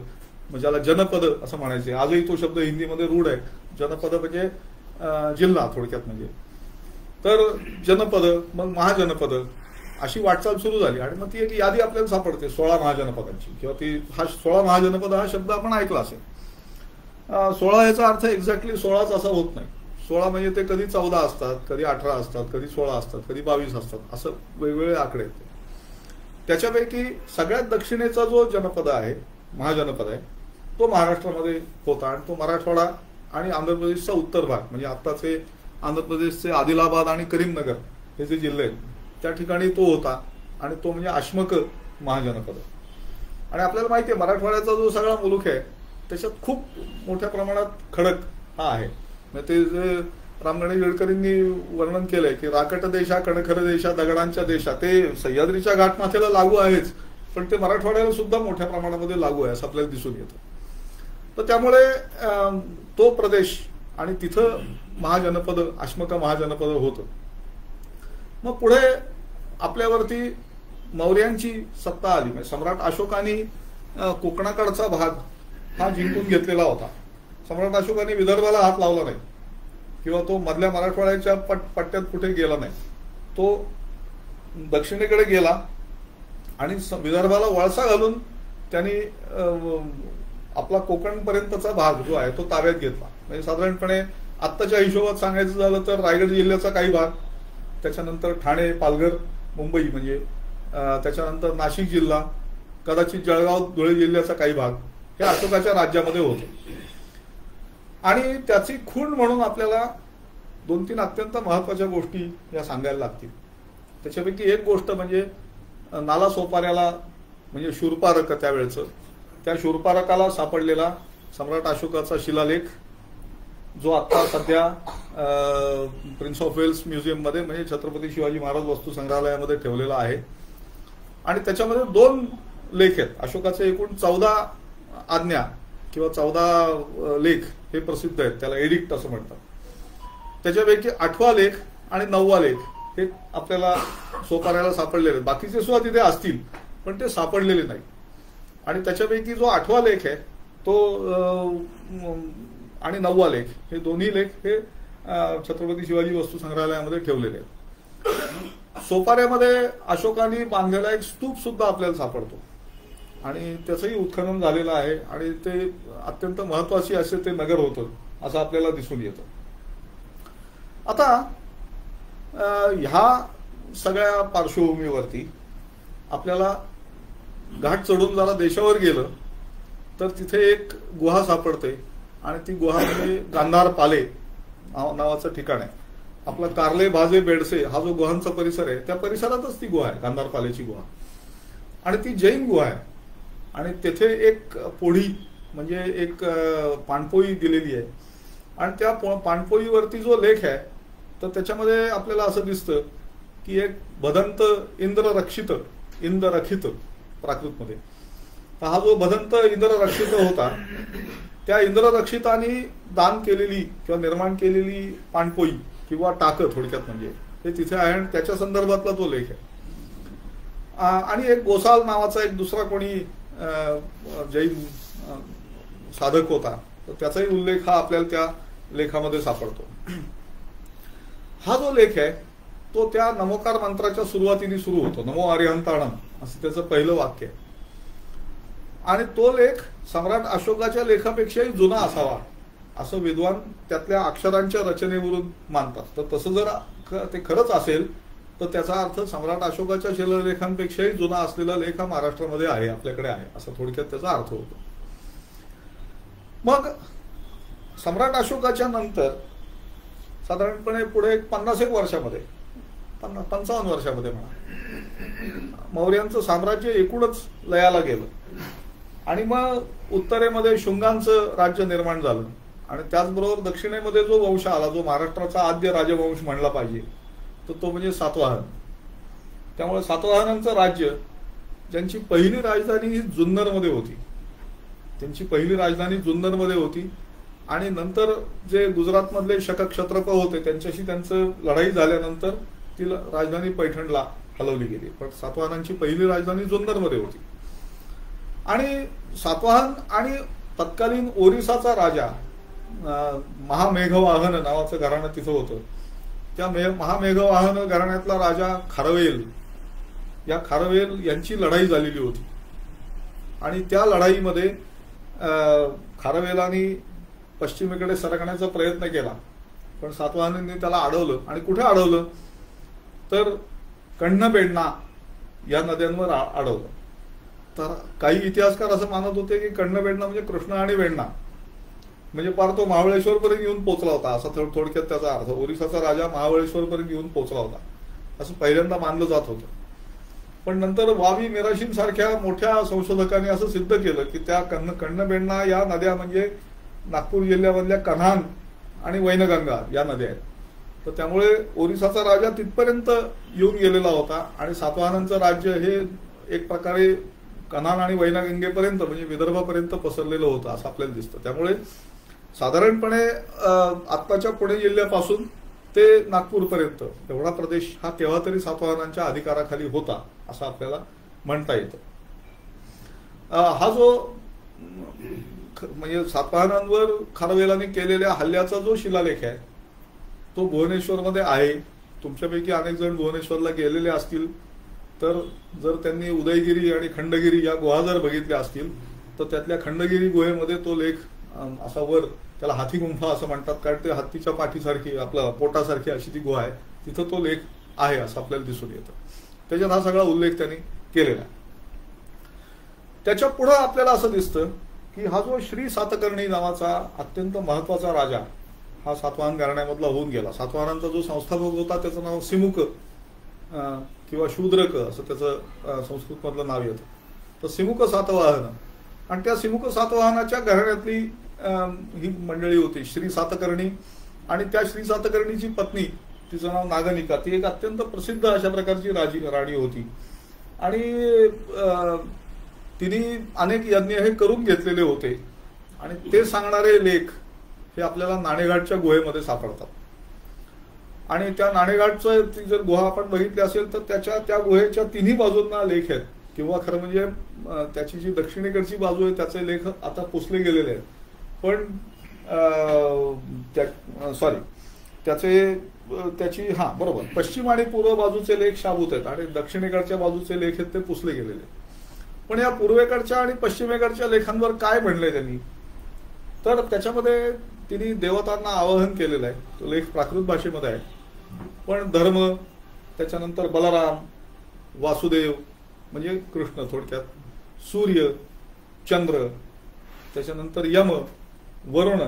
मग ज्याला जनपद असं म्हणायचे. आजही तो शब्द हिंदीमध्ये रूढ आहे. जनपद म्हणजे जिल्हा थोडक्यात. म्हणजे तर जनपद, मग महाजनपद अशी वाटचाल सुरू झाली. आणि मग ती एक यादी आपल्याला सापडते 16 महाजनपदांची. किंवा ती 16 महाजनपद हा शब्द आपण ऐकला असेल. 16 याचा अर्थ एक्झॅक्टली 16च असा होत नाही. 16 म्हणजे ते कधी 14 असतात, कधी 18 असतात, कधी 16 असतात, कधी 22 असतात, असं वेगवेगळे आकडे आहेत. त्याच्यापैकी सगळ्यात दक्षिणेचा जो जनपद आहे, महाजनपद आहे, तो महाराष्ट्रामध्ये होता. आणि तो मराठवाडा आणि आंध्र प्रदेशचा उत्तर भाग म्हणजे आत्ताचे आंध्र प्रदेशचे आदिलाबाद आणि करीमनगर हे जे जिल्हे आहेत त्या ठिकाणी तो होता. आणि तो म्हणजे अश्मक महाजनपद. आणि आपल्याला माहिती आहे मराठवाड्याचा जो सगळा मुलूक आहे त्याच्यात खूप मोठ्या प्रमाणात खडक हा आहे. ते जे राम गणेश गडकरींनी वर्णन केलंय की राकट देशा कणखर देशा दगडांच्या देशा, ते सह्याद्रीच्या घाटमाथ्याला लागू आहेच, पण ते मराठवाड्याला सुद्धा मोठ्या प्रमाणामध्ये लागू आहे असं आपल्याला दिसून येतं. तर त्यामुळे तो प्रदेश आणि तिथं महाजनपद, अश्मक महाजनपद होतं. मग पुढे आपल्यावरती मौर्यांची सत्ता आली. म्हणजे सम्राट अशोकाने कोकणाकडचा भाग हा जिंकून घेतलेला होता. सम्राट अशोकाने विदर्भाला हात लावला नाही किंवा तो मधल्या मराठवाड्याच्या पट्ट्यात कुठे गेला नाही. तो दक्षिणेकडे गेला आणि विदर्भाला वळसा घालून त्यांनी आपला कोकणपर्यंतचा भाग जो आहे तो ताब्यात घेतला. म्हणजे साधारणपणे आत्ताच्या हिशोबात सांगायचं झालं तर रायगड जिल्ह्याचा काही भाग, त्याच्यानंतर ठाणे, पालघर, मुंबई म्हणजे त्याच्यानंतर नाशिक जिल्हा, कदाचित जळगाव, धुळे जिल्ह्याचा काही भाग हे अशोकाच्या राज्यामध्ये होते. आणि त्याची खूण म्हणून आपल्याला 2-3 अत्यंत महत्वाच्या गोष्टी या सांगायला लागतील. त्याच्यापैकी एक गोष्ट म्हणजे नाला सोपाऱ्याला म्हणजे शूरपारक त्यावेळेचं, त्या शूरपारकाला सापडलेला सम्राट अशोकाचा शिलालेख जो आता सध्या प्रिन्स ऑफ वेल्स म्युझियममध्ये म्हणजे छत्रपती शिवाजी महाराज वस्तू संग्रहालयामध्ये ठेवलेला आहे. आणि त्याच्यामध्ये 2 लेख आहेत. अशोकाचे एकूण 14 आज्ञा किंवा 14 लेख हे प्रसिद्ध आहेत, त्याला एडिक्ट असं म्हणतात. त्याच्यापैकी 8वा लेख आणि 9वा लेख हे आपल्याला सोपाऱ्याला सापडलेले आहेत. बाकीचे सुद्धा तिथे असतील पण ते सापडलेले नाही. आणि त्याच्यापैकी जो 8वा लेख आहे तो आणि 9वा लेख हे दोन्ही लेख हे छत्रपती शिवाजी वस्तू संग्रहालयामध्ये ठेवलेले आहेत. सोपाऱ्यामध्ये अशोकाने बांधलेला एक स्तूप सुद्धा आपल्याला सापडतो आणि त्याचंही उत्खनन झालेलं आहे आणि ते अत्यंत महत्वाची असे ते नगर होतं असं आपल्याला दिसून येतं. आता ह्या सगळ्या पार्श्वभूमीवरती आपल्याला घाट चढून जरा देशावर गेलं तर तिथे एक गुहा सापडते आणि ती गुहा म्हणजे गांधार पाले नावाचं ठिकाण आहे. आपला कारले, भाजे, बेडसे हा जो गुहांचा परिसर आहे त्या परिसरातच ती गुहा आहे, गांधार पालेची गुहा. आणि ती जैन गुहा आहे आणि तेथे एक पोढी म्हणजे एक पाणपोई दिलेली आहे. आणि त्या पाणपोईवरती जो लेख आहे तर त्याच्यामध्ये आपल्याला असं दिसतं की एक बदंत इंद्ररक्षित प्राकृतमध्ये. तर हा जो बदंत इंद्ररक्षित होता, त्या इंद्ररक्षिताने दान केलेली किंवा निर्माण केलेली पाणपोई किंवा टाकं थोडक्यात म्हणजे हे तिथे आहे आणि त्याच्या संदर्भातला तो लेख आहे. आणि एक गोसाल नावाचा एक दुसरा कोणी जैन साधक होता, तर त्याचाही उल्लेख हा आपल्याला त्या लेखामध्ये सापडतो. हा जो लेख आहे तो त्या नमोकार मंत्राच्या सुरुवातीने सुरू होतो. नमो अरिहंताणम असं त्याचं पहिलं वाक्य आहे. आणि तो लेख सम्राट अशोकाच्या लेखापेक्षाही जुना असावा असं विद्वान त्यातल्या अक्षरांच्या रचनेवरून मानतात. तर तसं जर ते खरंच असेल तर त्याचा अर्थ सम्राट अशोकाच्या शिलालेखांपेक्षाही जुना असलेला लेख हा महाराष्ट्रामध्ये आहे, आपल्याकडे आहे, असा थोडक्यात त्याचा अर्थ होतो. मग सम्राट अशोकाच्या नंतर साधारणपणे पुढे 50 वर्षामध्ये 55 वर्षामध्ये म्हणा मौर्यांचं साम्राज्य एकूणच लयाला गेलं. आणि मग उत्तरेमध्ये शुंगांचं राज्य निर्माण झालं आणि त्याचबरोबर दक्षिणेमध्ये जो वंश आला, जो महाराष्ट्राचा आद्य राजवंश म्हणला पाहिजे, तर तो म्हणजे सातवाहन. त्यामुळे सातवाहनांचं राज्य, ज्यांची पहिली राजधानी ही जुन्नरमध्ये होती, जुन्नरमध्ये होती आणि नंतर जे गुजरातमधले शकक क्षत्रप होते त्यांच्याशी त्यांचं लढाई झाल्यानंतर ती राजधानी पैठणला हलवली गेली. पण सातवाहनांची पहिली राजधानी जुन्नरमध्ये होती. आणि सातवाहन आणि तत्कालीन ओरिसाचा राजा महामेघवाहन नावाचं घराणं तिथं होतं. त्या महामेघवाहन घराण्यातला राजा खारवेल यांची लढाई झालेली होती. आणि त्या लढाईमध्ये खारवेलांनी पश्चिमेकडे सरकण्याचा प्रयत्न केला, पण सातवाहनांनी त्याला अडवलं. आणि कुठे अडवलं तर कण्णबेण्णा या नद्यांवर अडवलं. तर काही इतिहासकार असं मानत होते की कण्णबेण्णा म्हणजे कृष्ण आणि वेण्णा, म्हणजे पार तो महाबळेश्वर पर्यंत येऊन पोहोचला होता असा थोडक्यात त्याचा अर्थ. ओरिसाचा राजा महाबळेश्वर पर्यंत येऊन पोहोचला होता असं पहिल्यांदा मानलं जात होतं. पण नंतर वावी मिराशीन सारख्या मोठ्या संशोधकांनी असं सिद्ध केलं की त्या कण्णबेण्णा या नद्या म्हणजे नागपूर जिल्ह्यामधल्या कन्हान आणि वैनगंगा या नद्या आहेत. तर त्यामुळे ओरिसाचा राजा तिथपर्यंत येऊन गेलेला होता आणि सातवाहनांचं राज्य हे एक प्रकारे कन्हान आणि वैनगंगेपर्यंत म्हणजे विदर्भापर्यंत पसरलेलं होतं असं आपल्याला दिसतं. त्यामुळे साधारणपणे आत्ताच्या पुणे जिल्ह्यापासून ते नागपूरपर्यंत एवढा प्रदेश हा केव्हा तरी सातवाहनांच्या अधिकाराखाली होता असं आपल्याला म्हणता येतं. हा जो म्हणजे सातवाहनांवर खारवेलांनी केलेल्या हल्ल्याचा जो शिलालेख आहे तो भुवनेश्वरमध्ये आहे. तुमच्यापैकी अनेक जण भुवनेश्वरला गेलेले असतील, तर जर त्यांनी उदयगिरी आणि खंडगिरी या गुहा जर बघितल्या असतील तर त्यातल्या खंडगिरी गुहेमध्ये तो लेख असा वर, त्याला हाती गुंफा असं म्हणतात कारण ते हत्तीच्या पाठीसारखी आपला पोटासारखी अशी ती गुहा आहे, तिथं तो लेख आहे असं आपल्याला दिसून येतं. त्याच्यात हा सगळा उल्लेख त्यांनी केलेला आहे. त्याच्या पुढं आपल्याला असं दिसतं की हा जो श्री सातकर्णी नावाचा अत्यंत महत्वाचा राजा हा सातवाहन घराण्यामधला होऊन गेला. सातवाहनांचा जो संस्थापक होता त्याचं नाव सिमुक किंवा शूद्रक असं त्याचं संस्कृत मधलं नाव येतं. तर सिमुक सातवाहन आणि त्या सिमुक सातवाहनाच्या घराण्यातली ही मंडळी होती श्री सातकर्णी. आणि त्या श्री सातकर्णीची पत्नी, तिचं नाव नागनिका, ती एक अत्यंत प्रसिद्ध अशा प्रकारची राणी होती. आणि तिने अनेक यज्ञ हे करून घेतलेले होते आणि ते सांगणारे लेख हे आपल्याला नाणेघाटच्या गुहेमध्ये सापडतात. आणि त्या नाणेघाटचं ती जर गुहा आपण बघितली असेल तर त्या गुहेच्या तिन्ही बाजूंना लेख आहेत, किंवा खरं म्हणजे त्याची जी दक्षिणेकडची बाजू आहे त्याचे लेख आता पुसले गेलेले आहेत. पण त्याची बरोबर पश्चिम आणि पूर्व बाजूचे लेख शाबूत आहेत आणि दक्षिणेकडच्या बाजूचे लेख आहेत ते पुसले गेलेले. पण या पूर्वेकडच्या आणि पश्चिमेकडच्या लेखांवर काय म्हणलंय त्यांनी, तर त्याच्यामध्ये तिने देवतांना आवाहन केलेलं आहे. तो लेख प्राकृत भाषेमध्ये आहे. पण धर्म, त्याच्यानंतर बलराम, वासुदेव म्हणजे कृष्ण थोडक्यात, सूर्य, चंद्र, त्याच्यानंतर यम, वरुण,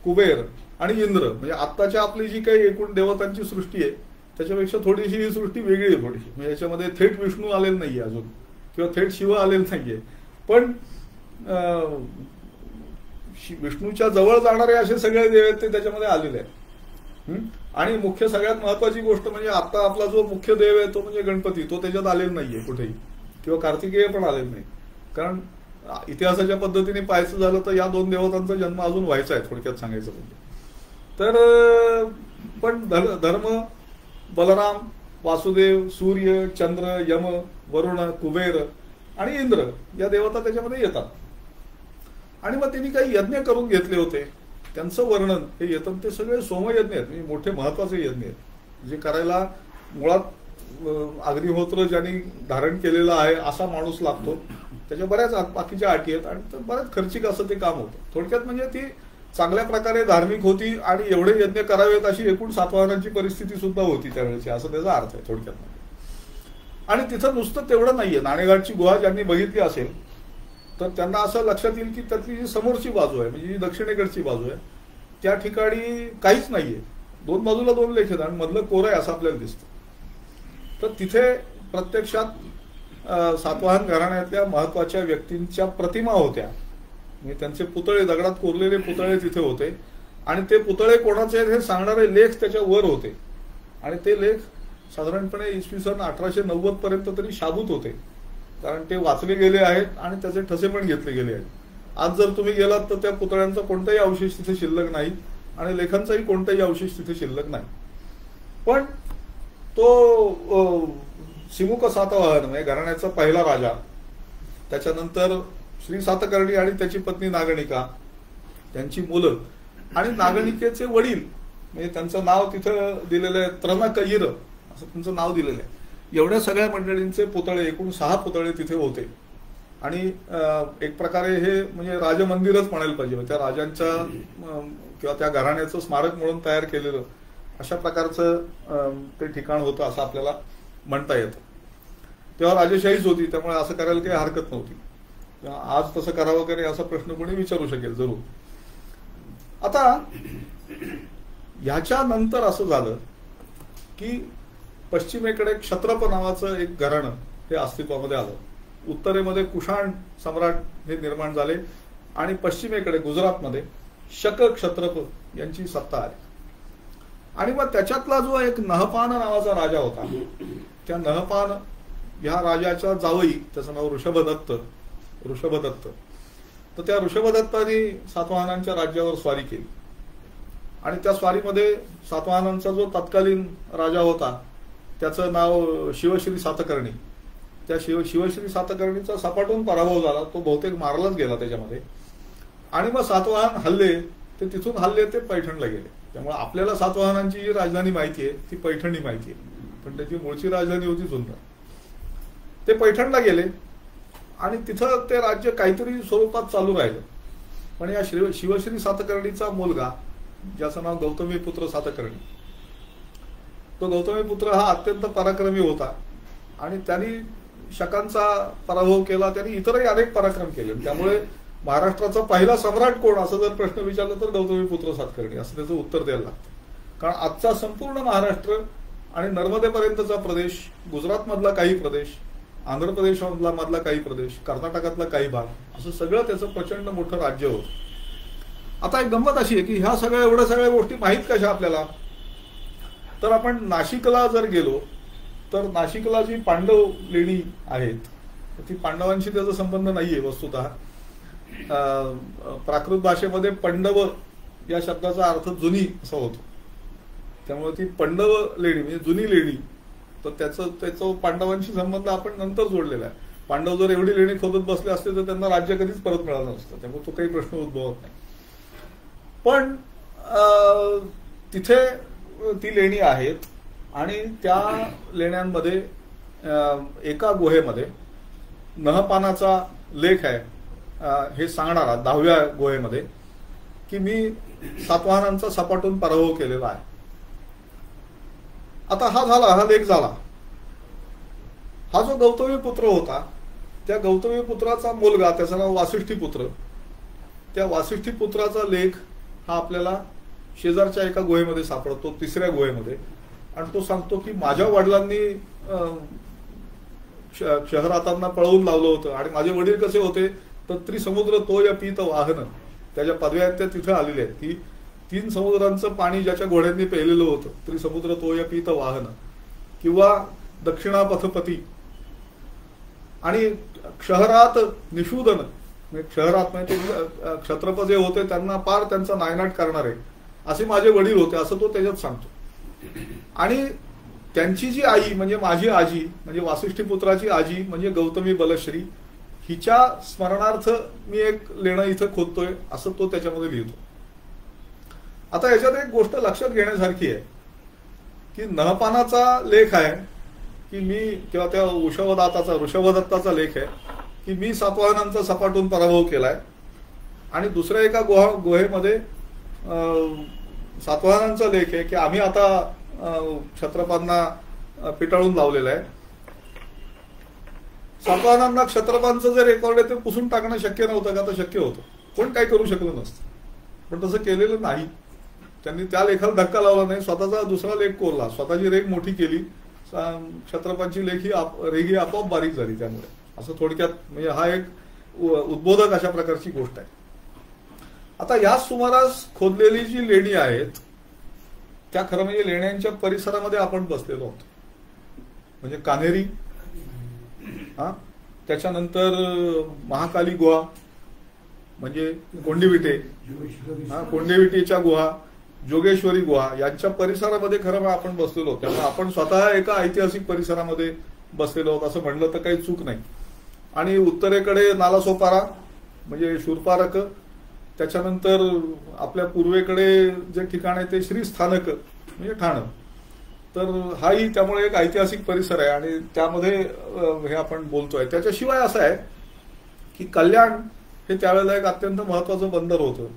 कुबेर आणि इंद्र, म्हणजे आत्ताच्या आपली जी काही एकूण देवतांची सृष्टी आहे त्याच्यापेक्षा थोडीशी ही सृष्टी वेगळी आहे थोडीशी. म्हणजे याच्यामध्ये थेट विष्णू आलेला नाहीये अजून किंवा थेट शिव आलेला नाहीये, पण विष्णूच्या जवळ जाणारे असे सगळे देव आहेत ते त्याच्यामध्ये आलेले आहेत. आणि मुख्य सगळ्यात महत्वाची गोष्ट म्हणजे आता आपला जो मुख्य देव आहे तो म्हणजे गणपती, तो त्याच्यात आलेला नाहीये कुठेही, किंवा कार्तिकेय पण आलेला नाही. कारण इतिहासाच्या पद्धतीने पाहायचं झालं तर या दोन देवतांचा जन्म अजून व्हायचा आहे, थोडक्यात सांगायचं म्हणजे. तर पण धर्म, बलराम, वासुदेव, सूर्य, चंद्र, यम, वरुण, कुबेर आणि इंद्र या देवता त्याच्यामध्ये येतात. आणि मग त्यांनी काही यज्ञ करून घेतले होते, त्यांचं वर्णन हे येतं. ते सगळे सोमयज्ञ आहेत, म्हणजे मोठे महत्वाचे यज्ञ आहेत, जे करायला मुळात अग्निहोत्र ज्यांनी धारण केलेलं आहे असा माणूस लागतो. त्याच्या बऱ्याच बाकीच्या अटी आहेत आणि बऱ्याच खर्चिक असं ते काम होतं. थोडक्यात म्हणजे ती चांगल्या प्रकारे धार्मिक होती आणि एवढे यज्ञ करावेत अशी एकूण सातवाहनांची परिस्थिती सुद्धा होती त्यावेळेची, असं त्याचा अर्थ आहे थोडक्यात. आणि तिथं नुसतं तेवढं नाहीये. नाणेघाटची गुहा ज्यांनी बघितली असेल तर त्यांना असं लक्षात येईल की त्यातली जी समोरची बाजू आहे, म्हणजे जी दक्षिणेकडची बाजू आहे, त्या ठिकाणी काहीच नाहीये. दोन बाजूला दोन लेख आहेत आणि मधलं कोरं आहे असं आपल्याला दिसतं. तर तिथे प्रत्यक्षात सातवाहन घराण्यातल्या महत्वाच्या व्यक्तींच्या प्रतिमा होत्या, म्हणजे त्यांचे पुतळे, दगडात कोरलेले पुतळे तिथे होते. आणि ते पुतळे कोणाचे आहेत हे सांगणारे लेख त्याच्या वर होते. आणि ते लेख साधारणपणे इसवी सन 1890 पर्यंत तरी शाबूत होते, कारण ते वाचले गेले आहेत आणि त्याचे ठसे पण घेतले गेले आहेत. आज जर तुम्ही गेलात तर त्या पुतळ्यांचा कोणताही अवशेष तिथे शिल्लक नाही आणि लेखांचाही कोणताही अवशेष तिथे शिल्लक नाही. पण तो सिमुक सातवाहन म्हणजे घराण्याचा पहिला राजा, त्याच्यानंतर श्री सातकर्णी आणि त्याची पत्नी नागणिका, त्यांची मुलं आणि नागणिकेचे वडील, म्हणजे त्यांचं नाव तिथं दिलेलं आहे त्रनकयिर असं त्यांचं नाव दिलेलं आहे. एवढ्या सगळ्या मंडळींचे पुतळे, एकूण 6 पुतळे तिथे होते. आणि एक प्रकारे हे म्हणजे राजमंदिरच म्हणायला पाहिजे, त्या राजांच्या किंवा त्या घराण्याचं स्मारक म्हणून तयार केलेलं अशा प्रकारचं ते ठिकाण होतं असं आपल्याला म्हणता येतं. तेव्हा राजेशाहीच होती, त्यामुळे असं करायला काही हरकत नव्हती. आज तसं करावं का नाही असा प्रश्न कोणी विचारू शकेल जरूर. आता ह्याच्यानंतर असं झालं की पश्चिमेकडे क्षत्रप नावाचं एक घराणं हे अस्तित्वामध्ये आलं. उत्तरेमध्ये कुशाण सम्राट हे निर्माण झाले आणि पश्चिमेकडे गुजरातमध्ये शक क्षत्रप यांची सत्ता आली. आणि मग त्याच्यातला जो एक नहपान नावाचा राजा होता, त्या नहपान ह्या राजाच्या जावई, त्याचं नाव ऋषभदत्त. तर त्या ऋषभदत्ताने सातवाहनांच्या राज्यावर स्वारी केली आणि त्या स्वारीमध्ये सातवाहनांचा जो तत्कालीन राजा होता त्याचं नाव शिवश्री सातकर्णी. त्या शिवश्री सातकर्णीचा सपाटून पराभव झाला, तो बहुतेक मारलाच गेला त्याच्यामध्ये. आणि मग सातवाहन हल्ले, ते तिथून हल्ले ते पैठणला गेले. त्यामुळे आपल्याला सातवाहनांची जी राजधानी माहिती आहे ती पैठणी माहिती आहे, पण त्याची मूळची राजधानी होती जुन्नर. ते पैठणला गेले आणि तिथं ते राज्य काहीतरी स्वरूपात चालू राहिलं. पण या शिवश्री सातकर्णीचा मुलगा, ज्याचं नाव गौतमीपुत्र सातकर्णी, तो गौतमीपुत्र हा अत्यंत पराक्रमी होता आणि त्यांनी शकांचा पराभव केला. त्यांनी इतरही अनेक पराक्रम केले. त्यामुळे महाराष्ट्राचा पहिला सम्राट कोण असं जर प्रश्न विचारला तर गौतमीपुत्र सातकर्णी असं त्याचं उत्तर द्यायला लागतं. कारण आजचा संपूर्ण महाराष्ट्र आणि नर्मदेपर्यंतचा प्रदेश, गुजरात मधला काही प्रदेश, आंध्र प्रदेश मधला काही प्रदेश, कर्नाटकातला काही भाग, असं सगळं त्याचं प्रचंड मोठं राज्य होतं. आता एक गंमत अशी आहे की ह्या एवढ्या सगळ्या गोष्टी माहीत कशा आपल्याला, तर आपण नाशिकला जर गेलो तर नाशिकला जी पांडव लेणी आहेत ती पांडवांशी त्याचा संबंध नाहीये वस्तुतः. प्राकृत भाषेमध्ये पंडव या शब्दाचा अर्थ जुनी असा होतो, त्यामुळे ती पंडव लेणी म्हणजे जुनी लेणी, तर त्याचा पांडवांशी संबंध आपण नंतर जोडलेला आहे. पांडव जर एवढी लेणी खोदत बसले असते तर त्यांना राज्य कधीच परत मिळालं नसतं, त्यामुळे तो काही प्रश्न उद्भवत नाही. पण तिथे ती लेणी आहेत आणि त्या लेण्यांमध्ये एका गुहेमध्ये नहपानाचा लेख आहे हे सांगणारा 10व्या गुहेमध्ये की मी सातवाहनांचा सपाटून पराभव केलेला आहे. आता हा लेख झाला. हा जो गौतमी पुत्र होता त्या गौतमी पुत्राचा मुलगा, त्याचं नाव वासिष्ठीपुत्र, त्या वासिष्ठीपुत्राचा लेख हा आपल्याला शेजारच्या एका गुहेमध्ये सापडतो, 3ऱ्या गुहेमध्ये. आणि तो सांगतो की माझ्या वडिलांनी शहरातांना पळवून लावलं होतं आणि माझे वडील कसे होते तर त्रिसमुद्र तोय पीत वाहन, त्याच्या पदव्या त्या तिथे आलेल्या आहेत की 3 समुद्रांचं पाणी ज्याच्या घोड्यांनी प्यायलेलं होतं, त्रिसमुद्र तोय पीत वाहन, किंवा दक्षिणापथपती, आणि क्षहरात निषूदन, शहरात म्हणजे क्षत्रप जे होते त्यांना पार त्यांचा नायनाट करणारे असे माझे वडील होते, असं तो त्याच्यात सांगतो. आणि त्यांची जी आई म्हणजे माझी आजी, म्हणजे वासिष्ठीपुत्राची आजी म्हणजे गौतमी बलश्री, हिच्या स्मरणार्थ मी एक लेणं इथं खोदतोय, असं तो त्याच्यामध्ये लिहितो. आता याच्यात एक गोष्ट लक्षात घेण्यासारखी आहे की नहपानाचा लेख आहे की मी, किंवा त्या ऋषभदत्ताचा लेख आहे की मी सातवाहनांचा सपाटून पराभव केलाय, आणि दुसऱ्या एका गुहेमध्ये सातवाहनांचा लेख आहे की आम्ही आता क्षत्रपांना पिटाळून लावलेलं आहे. सातवाहनांना क्षत्रपांचं जे रेकॉर्ड आहे ते पुसून टाकणं शक्य नव्हतं का? तर शक्य होतं, कोण काही करू शकलं नसतं, पण तसं केलेलं नाही. त्यांनी त्या लेखाला धक्का लावला नाही, स्वतःचा दुसरा लेख कोरला, स्वतःची रेख मोठी केली, क्षत्रपांची रेघी आपोआप बारीक झाली. त्यामुळे असं थोडक्यात म्हणजे हा एक उद्बोधक अशा प्रकारची गोष्ट आहे. आता या सुमारास खोदलेली जी लेणी आहेत त्या खरं म्हणजे लेण्यांच्या परिसरामध्ये आपण बसलेलो आहोत. म्हणजे कान्हेरी, त्याच्यानंतर महाकाली गुहा म्हणजे कोंडिविटे, कोंडिविटेच्या गुहा, जोगेश्वरी गुहा यांच्या परिसरामध्ये खरं आपण बसलेलो आहोत. त्यामुळे आपण स्वतः एका ऐतिहासिक परिसरामध्ये बसलेलो आहोत असं म्हणलं तर काही चूक नाही. आणि उत्तरेकडे नालासोपारा म्हणजे शूरपारक, त्याच्यानंतर आपल्या पूर्वेकडे जे ठिकाण आहे ते श्रीस्थानक म्हणजे ठाणं. तर हाही त्यामुळे एक ऐतिहासिक परिसर आहे आणि त्यामध्ये हे आपण बोलतोय. त्याच्याशिवाय असं आहे की कल्याण हे त्यावेळेला एक अत्यंत महत्वाचं बंदर होतं,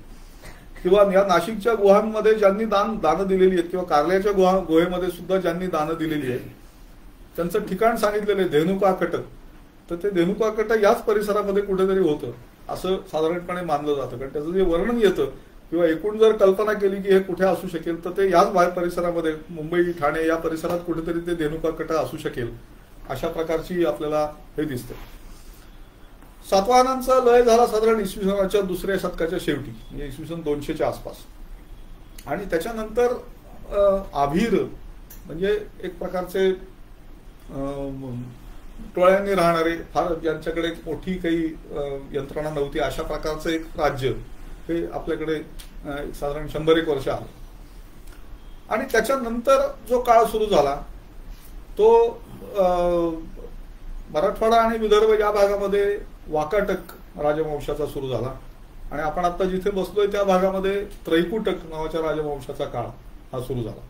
किंवा या नाशिकच्या गुहांमध्ये ज्यांनी दानं दिलेली आहेत, किंवा कार्ल्याच्या गुहेमध्ये सुद्धा ज्यांनी दानं दिलेली आहेत त्यांचं ठिकाण सांगितलेलं आहे धेनुकाकट. तर ते धेनुकाकट याच परिसरामध्ये कुठेतरी होतं असं साधारणपणे मानलं जातं, कारण त्याचं जे वर्णन येतं किंवा एकूण जर कल्पना केली की हे कुठे असू शकेल तर ते याच परिसरामध्ये मुंबई ठाणे या परिसरात कुठेतरी ते धेनुकाकट असू शकेल अशा प्रकारची आपल्याला हे दिसते. सातवाहनांचा लय झाला साधारण इसवी सनाच्या दुसऱ्या शतकाच्या शेवटी म्हणजे इसवी सन 200च्या आसपास. आणि त्याच्यानंतर आभीर म्हणजे एक प्रकारचे टोळ्यांनी राहणारे, फार ज्यांच्याकडे मोठी काही यंत्रणा नव्हती अशा प्रकारचं एक राज्य हे आपल्याकडे साधारण 100-1 वर्ष आलं. आणि त्याच्यानंतर जो काळ सुरू झाला तो मराठवाडा आणि विदर्भ या भागामध्ये वाकाटक राजवंशाचा सुरू झाला. आणि आपण आता जिथे बसलोय त्या भागामध्ये त्रैकुटक नावाच्या राजवंशाचा काळ हा सुरू झाला.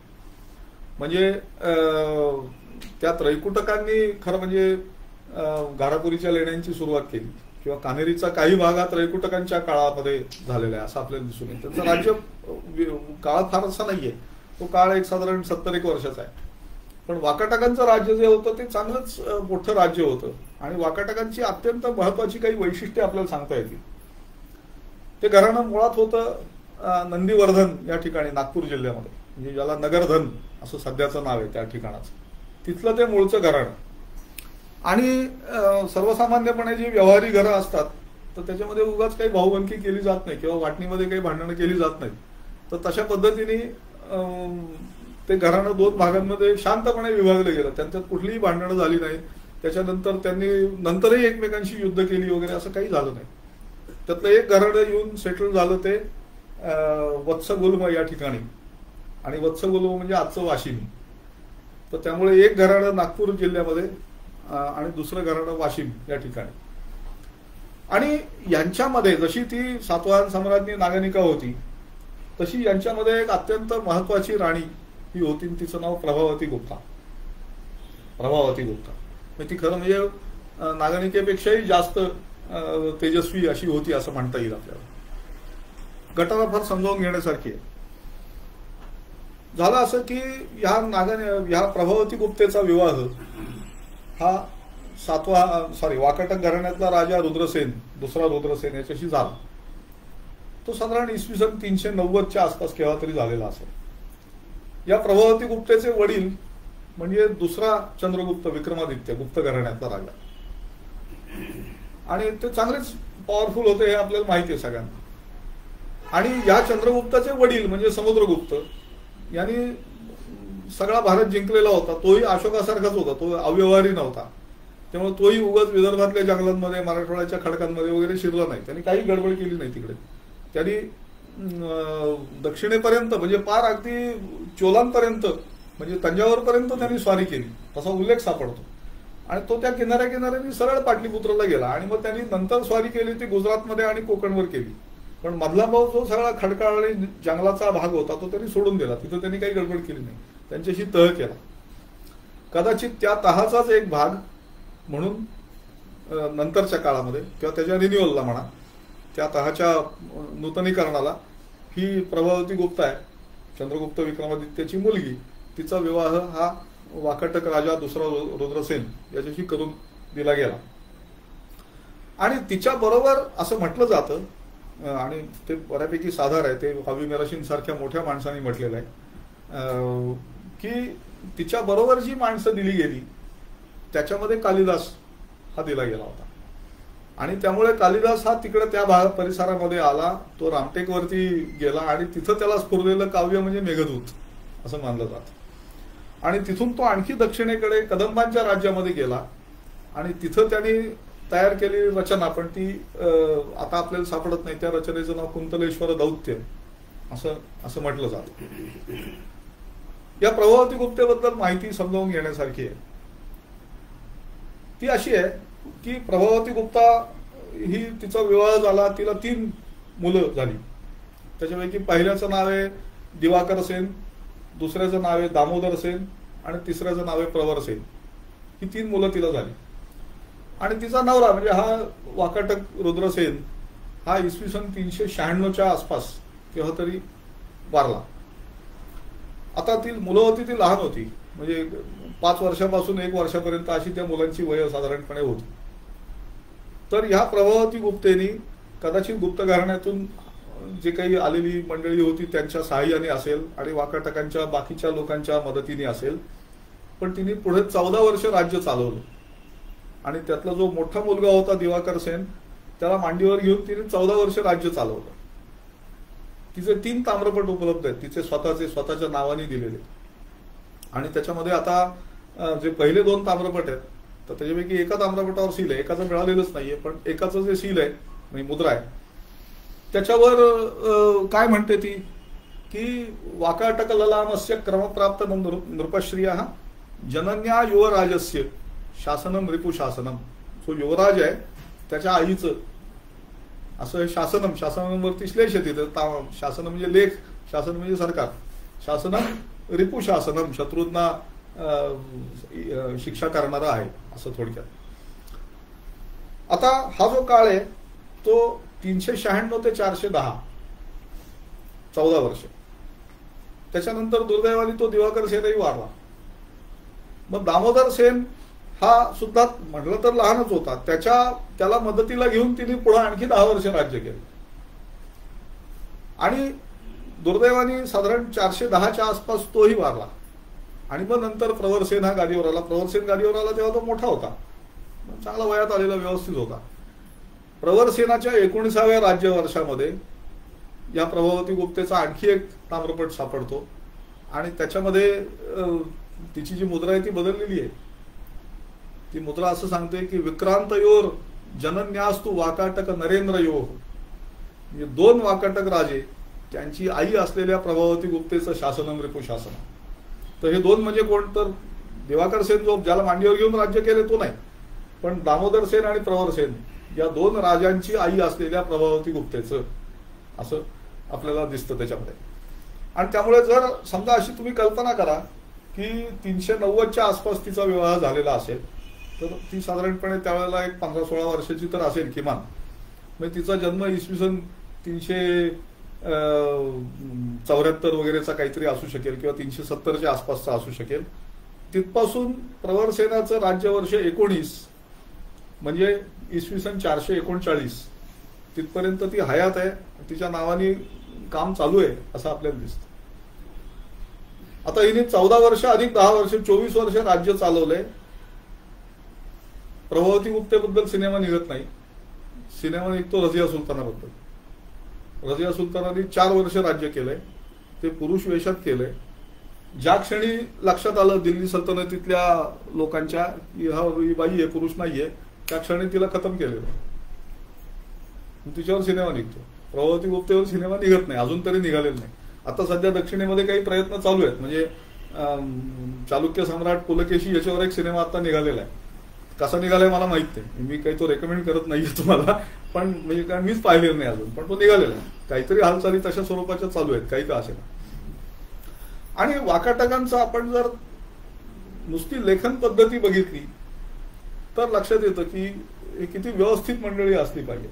म्हणजे त्या त्रैकुटकांनी खरं म्हणजे घारापुरीच्या लेण्यांची सुरुवात केली, किंवा कान्हेरीचा काही भाग हा त्रैकुटकांच्या काळामध्ये झालेला आहे असं आपल्याला दिसून येतं. त्यांचं राज्य काळ फारसा नाहीये, तो काळ एक साधारण 70-1 वर्षाचा आहे. पण वाकाटकांचं राज्य जे होतं ते चांगलंच मोठं राज्य होतं. आणि वाकाटकांची अत्यंत महत्वाची काही वैशिष्ट्ये आपल्याला सांगता येतील. ते घराणं मुळात होतं नंदीवर्धन या ठिकाणी नागपूर जिल्ह्यामध्ये, म्हणजे ज्याला नगरधन असं सध्याचं नाव आहे त्या ठिकाणाचं, तिथलं ते मूळचं घराणं. आणि सर्वसामान्यपणे जी व्यवहारी घरं असतात तर त्याच्यामध्ये उगाच काही भाऊबंदकी केली जात नाही किंवा वाटणीमध्ये काही भांडणं केली जात नाही. तर तशा पद्धतीने ते घराणं 2 भागांमध्ये शांतपणे विभागलं गेलं, त्यांच्यात कुठलीही भांडणं झाली नाही. त्याच्यानंतर त्यांनी नंतरही एकमेकांशी युद्ध केली वगैरे असं काही झालं नाही. त्यातलं एक घराणं येऊन सेटल झालं ते वत्सगुल्म या ठिकाणी, आणि वत्सगुल्म म्हणजे आजचं वाशिम. तर त्यामुळे एक घराणं नागपूर जिल्ह्यामध्ये आणि दुसरं घराणं वाशिम या ठिकाणी. आणि यांच्यामध्ये जशी ती सातवाहन सम्राज्ञी नागनिका होती तशी यांच्यामध्ये एक अत्यंत महत्वाची राणी ही होती, तिचं नाव प्रभावती गुप्ता. प्रभावती गुप्ता ती खरं म्हणजे नागनिकेपेक्षाही जास्त तेजस्वी अशी होती असं म्हणता येईल आपल्याला. गटाला फार समजावून घेण्यासारखी आहे. झालं असं की ह्या प्रभावती गुप्तेचा विवाह हा वाकाटक घराण्यातला राजा रुद्रसेन, दुसरा रुद्रसेन याच्याशी झाला. तो साधारण इसवी सन 390च्या आसपास केव्हा तरी झालेला असेल. या प्रभावती गुप्तेचे वडील म्हणजे दुसरा चंद्रगुप्त विक्रमादित्य गुप्त घराण्यातला राजा, आणि ते चांगलेच पॉवरफुल होते हे आपल्याला माहिती आहे सगळ्यांना. आणि या चंद्रगुप्ताचे वडील म्हणजे समुद्रगुप्त यांनी सगळा भारत जिंकलेला होता. तोही अशोकासारखाच होता, तो अव्यवहारी नव्हता. त्यामुळे तोही उगाच विदर्भातल्या जंगलांमध्ये मराठवाड्याच्या खडकांमध्ये वगैरे शिरला नाही. त्यांनी काही गडबड केली नाही तिकडे. त्यांनी दक्षिणेपर्यंत म्हणजे पार अगदी चोलांपर्यंत म्हणजे तंजावरपर्यंत त्यांनी स्वारी केली तसा उल्लेख सापडतो. आणि तो त्या किनाऱ्याने सरळ पाटलीपुत्रला गेला आणि मग त्यांनी नंतर स्वारी केली ती गुजरातमध्ये आणि कोकणवर केली. पण मधला भाऊ जो सगळा खडकाळ आणि जंगलाचा भाग होता तो त्यांनी सोडून दिला. तिथं त्यांनी काही गडबड केली नाही, त्यांच्याशी तह केला. कदाचित त्या तहाचाच एक भाग म्हणून नंतरच्या काळामध्ये किंवा त्याच्या रिन्युअलला म्हणा, त्या तहाच्या नूतनीकरणाला ही प्रभावती गुप्त आहे, चंद्रगुप्त विक्रमादित्यची मुलगी, तिचा विवाह हा वाकाटक राजा दुसरा रुद्रसेन याच्याशी करून दिला गेला. आणि तिच्या बरोबर असं म्हटलं जातं आणि ते बऱ्यापैकी साधार आहे, ते हवी मेराशीन सारख्या मोठ्या माणसांनी म्हटलेलं आहे की तिच्या बरोबर जी माणसं दिली गेली त्याच्यामध्ये कालिदास हा दिला गेला होता. आणि त्यामुळे कालिदास हा तिकडे त्या परिसरामध्ये आला, तो रामटेकवरती गेला आणि तिथं त्याला स्फुरलेलं काव्य म्हणजे मेघदूत असं मानलं जातं. आणि तिथून तो आणखी दक्षिणेकडे कदंबांच्या राज्यामध्ये गेला आणि तिथं त्यांनी तयार केलेली रचना, पण ती आता आपल्याला सापडत नाही, त्या रचनेचं नाव कुंतलेश्वर दौत्य असं म्हटलं जातं. या प्रभावती गुप्तेबद्दल माहिती समजावून घेण्यासारखी आहे. ती अशी आहे की प्रभावती गुप्ता ही तिचा विवाह झाला, तिला 3 मुलं झाली. त्याच्यापैकी पहिल्याचं नाव आहे दिवाकर सेन, दुसऱ्याचं नाव आहे दामोदर सेन आणि तिसऱ्याचं नाव आहे प्रवर सेन. ही 3 मुलं तिला झाली. आणि तिचा नवरा म्हणजे हा वाकाटक रुद्रसेन हा इसवी सन 396च्या आसपास केव्हा तरी वारला. आता ती मुलं होती ती लहान होती, म्हणजे 5 वर्षापासून 1 वर्षापर्यंत अशी त्या मुलांची वय साधारणपणे होती. तर ह्या प्रभावती गुप्तेनी कदाचित गुप्त घराण्यातून जे काही आलेली मंडळी होती त्यांच्या सहाय्याने असेल आणि वाकाटकांच्या बाकीच्या लोकांच्या मदतीने असेल, पण तिने पुढे 14 वर्ष राज्य चालवलं. आणि त्यातला जो मोठा मुलगा होता दिवाकर सेन त्याला मांडीवर घेऊन तिने 14 वर्ष राज्य चालवलं. तिचे 3 ताम्रपट उपलब्ध आहेत, तिचे स्वतःच्या नावाने दिलेले. आणि त्याच्यामध्ये आता जे पहिले 2 ताम्रपट आहेत तर त्याच्यापैकी एका ताम्रपटावर सील आहे, एकाचं मिळालेलंच नाहीये, पण एकाचं जे सील आहे म्हणजे मुद्रा आहे त्याच्यावर काय म्हणते ती की वाकाटक ललामस्य क्रमप्राप्त नृपश्रिया जनन्या युवराजस्य शासनम रिपु शासनम. जो युवराज आहे त्याच्या आईचं असं शासनम, शासनावरती श्लेष आहे तिथं. शासन म्हणजे लेख, शासन म्हणजे सरकार. शासनम रिपु शासनम, शत्रूंना शिक्षा करणारा आहे असं थोडक्यात. आता हा जो काळ आहे तो 396 ते 410, 14 वर्ष. त्याच्यानंतर दुर्दैवाने तो दिवाकर सेनही वारला. मग दामोदर सेन हा सुद्धा म्हटलं तर लहानच होता, त्याला मदतीला घेऊन तिने पुढे आणखी 10 वर्ष राज्य केलं. आणि दुर्दैवाने साधारण 410च्या आसपास तोही वारला. आणि मग नंतर प्रवरसेन हा गादीवर आला. प्रवरसेन गादीवर आला तेव्हा तो मोठा होता, चांगला वयात आलेला, व्यवस्थित होता. प्रवरसेनाच्या 19व्या राज्यवर्षामध्ये या प्रभावती गुप्तेचा आणखी एक ताम्रपट सापडतो आणि त्याच्यामध्ये तिची जी मुद्रा आहे ती बदललेली आहे. ती मुद्रा असं सांगते की विक्रांतयोर जनन्यास्तु वाकाटक नरेंद्र यो, म्हणजे 2 वाकाटक राजे त्यांची आई असलेल्या प्रभावती गुप्तेचं शासनम रिपु शासन. तर हे 2 म्हणजे कोण, तर दिवाकर सेन जो ज्याला मांडीवर घेऊन राज्य केले तो नाही, पण दामोदर सेन आणि प्रवर सेन या 2 राजांची आई असलेल्या प्रभावती गुप्तेचं असं आपल्याला दिसतं त्याच्यामध्ये. आणि त्यामुळे जर समजा अशी तुम्ही कल्पना करा की 390च्या आसपास तिचा विवाह झालेला असेल तर ती साधारणपणे त्यावेळेला एक 15-16 वर्षाची तर असेल किमान. म्हणजे तिचा जन्म इसवी सन 374 वगैरेचा काहीतरी असू शकेल किंवा 370च्या आसपासचा असू शकेल. तिथपासून प्रवरसेनाचं राज्यवर्ष 19 म्हणजे इसवी सन 439 तिथपर्यंत ती हयात आहे, तिच्या नावाने काम चालू आहे असं आपल्याला दिसतं. आता हिने 14 वर्ष अधिक 10 वर्ष 24 वर्ष राज्य चालवलंय. प्रभावती गुप्तेबद्दल सिनेमा निघत नाही, सिनेमा निघतो रझिया सुलतानाबद्दल. रजिया सुलतानांनी 4 वर्ष राज्य केलंय, ते पुरुष वेशात केलंय. ज्या क्षणी लक्षात आलं दिल्ली सल्तनतीतल्या लोकांच्या की ही बाई आहे, पुरुष नाहीये, त्या क्षणी तिला खतम केलेलं. तिच्यावर सिनेमा निघतो. प्रभावती गुप्तेवर सिनेमा निघत नाही, अजून तरी निघालेला नाही. आता सध्या दक्षिणेमध्ये काही प्रयत्न चालू आहेत, म्हणजे चालुक्य सम्राट पुलकेशी याच्यावर एक सिनेमा आता निघालेला आहे. कसा निघालाय मला माहित नाही, मी काही तो रेकमेंड करत नाहीये तुम्हाला, पण म्हणजे काय मीच पाहिलेलं नाही अजून, पण तो निघालेला आहे. काहीतरी हालचाली तशा स्वरूपाच्या चालू आहेत, काही का असेल. आणि वाकाटकांचं आपण जर नुसती लेखन पद्धती बघितली तर लक्षात येतं की हे किती व्यवस्थित मंडळी असली पाहिजे.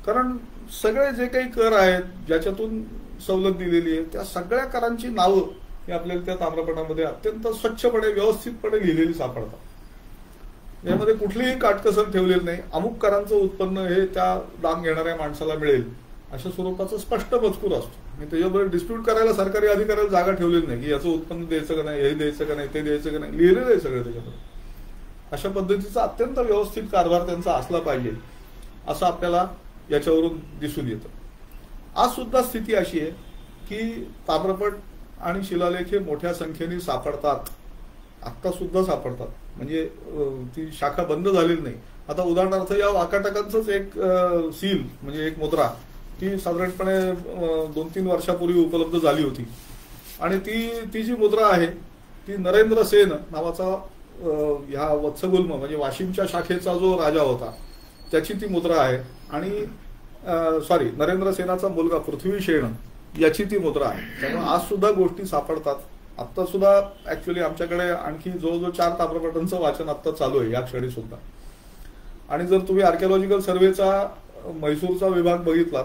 कारण सगळे जे काही कर आहेत ज्याच्यातून सवलत दिलेली आहे त्या सगळ्या करांची नावं ही आपल्याला त्या ताम्रपटामध्ये अत्यंत स्वच्छपणे व्यवस्थितपणे लिहिलेली सापडतात. यामध्ये कुठलीही काटकसर ठेवलेली नाही. अमुक करांचं उत्पन्न हे त्या दान घेणाऱ्या माणसाला मिळेल अशा स्वरूपाचं स्पष्ट मजकूर असतो. आणि त्याच्याबरोबर डिस्प्यूट करायला सरकारी अधिकाऱ्याला जागा ठेवलेली नाही की याचं उत्पन्न द्यायचं का नाही, हे द्यायचं का नाही, ते द्यायचं का नाही, लिहिलेलं आहे सगळं त्याच्यामध्ये. अशा पद्धतीचा अत्यंत व्यवस्थित कारभार त्यांचा असला पाहिजे असं आपल्याला याच्यावरून दिसून येतं. आज सुद्धा स्थिती अशी आहे की ताम्रपट आणि शिलालेख हे मोठ्या संख्येने सापडतात, आत्ता सुद्धा सापडतात. म्हणजे ती शाखा बंद झालेली नाही. आता उदाहरणार्थ या वाकाटकांचंच एक सील म्हणजे एक मुद्रा ती साधारणपणे 2-3 वर्षापूर्वी उपलब्ध झाली होती. आणि ती जी मुद्रा आहे ती नरेंद्र सेन नावाचा ह्या वत्सगुल्म म्हणजे वाशिमच्या शाखेचा जो राजा होता त्याची ती मुद्रा आहे. आणि नरेंद्र सेनाचा मुलगा पृथ्वीशेन याची ती मुद्रा आहे. त्यामुळे आज सुद्धा गोष्टी सापडतात. आत्ता सुद्धा ऍक्च्युली आमच्याकडे आणखी जवळजवळ 4 ताम्रपटांचं वाचन आत्ता चालू आहे या क्षणी सुद्धा. आणि जर तुम्ही आर्किओलॉजिकल सर्व्हेचा म्हैसूरचा विभाग बघितला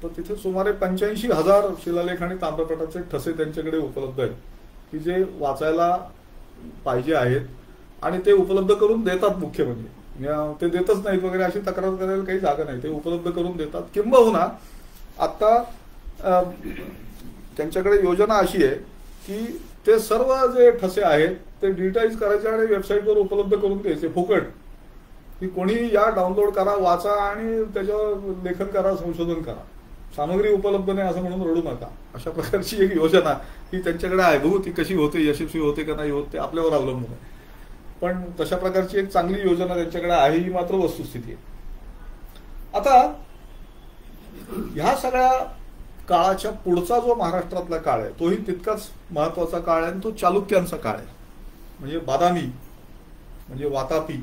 तर तिथे सुमारे 85,000 शिलालेख आणि ताम्रपटाचे ठसे त्यांच्याकडे उपलब्ध आहेत की जे वाचायला पाहिजे आहेत. आणि ते उपलब्ध करून देतात. मुख्य म्हणजे ते देतच नाहीत वगैरे अशी तक्रार करायला काही जागा नाही, ते उपलब्ध करून देतात. किंबहुना आता त्यांच्याकडे योजना अशी आहे की ते सर्व जे ठसे आहेत ते डिजिटाईज करायचे आणि वेबसाईटवर उपलब्ध करून द्यायचे फुकट, की कोणी या डाउनलोड करा, वाचा आणि त्याच्यावर लेखन करा, संशोधन करा. सामग्री उपलब्ध नाही असं म्हणून रडू नका. अशा प्रकारची एक योजना ही त्यांच्याकडे आहे. बघू ती कशी होते, यशस्वी होते का नाही होत ते आपल्यावर अवलंबून आहे. पण तशा प्रकारची एक चांगली योजना त्यांच्याकडे आहे ही मात्र वस्तुस्थिती आहे. आता ह्या सगळ्या काळाच्या पुढचा जो महाराष्ट्रातला काळ आहे तोही तितकाच महत्वाचा काळ आहे आणि तो चालुक्यांचा काळ आहे. म्हणजे बादामी म्हणजे वातापी,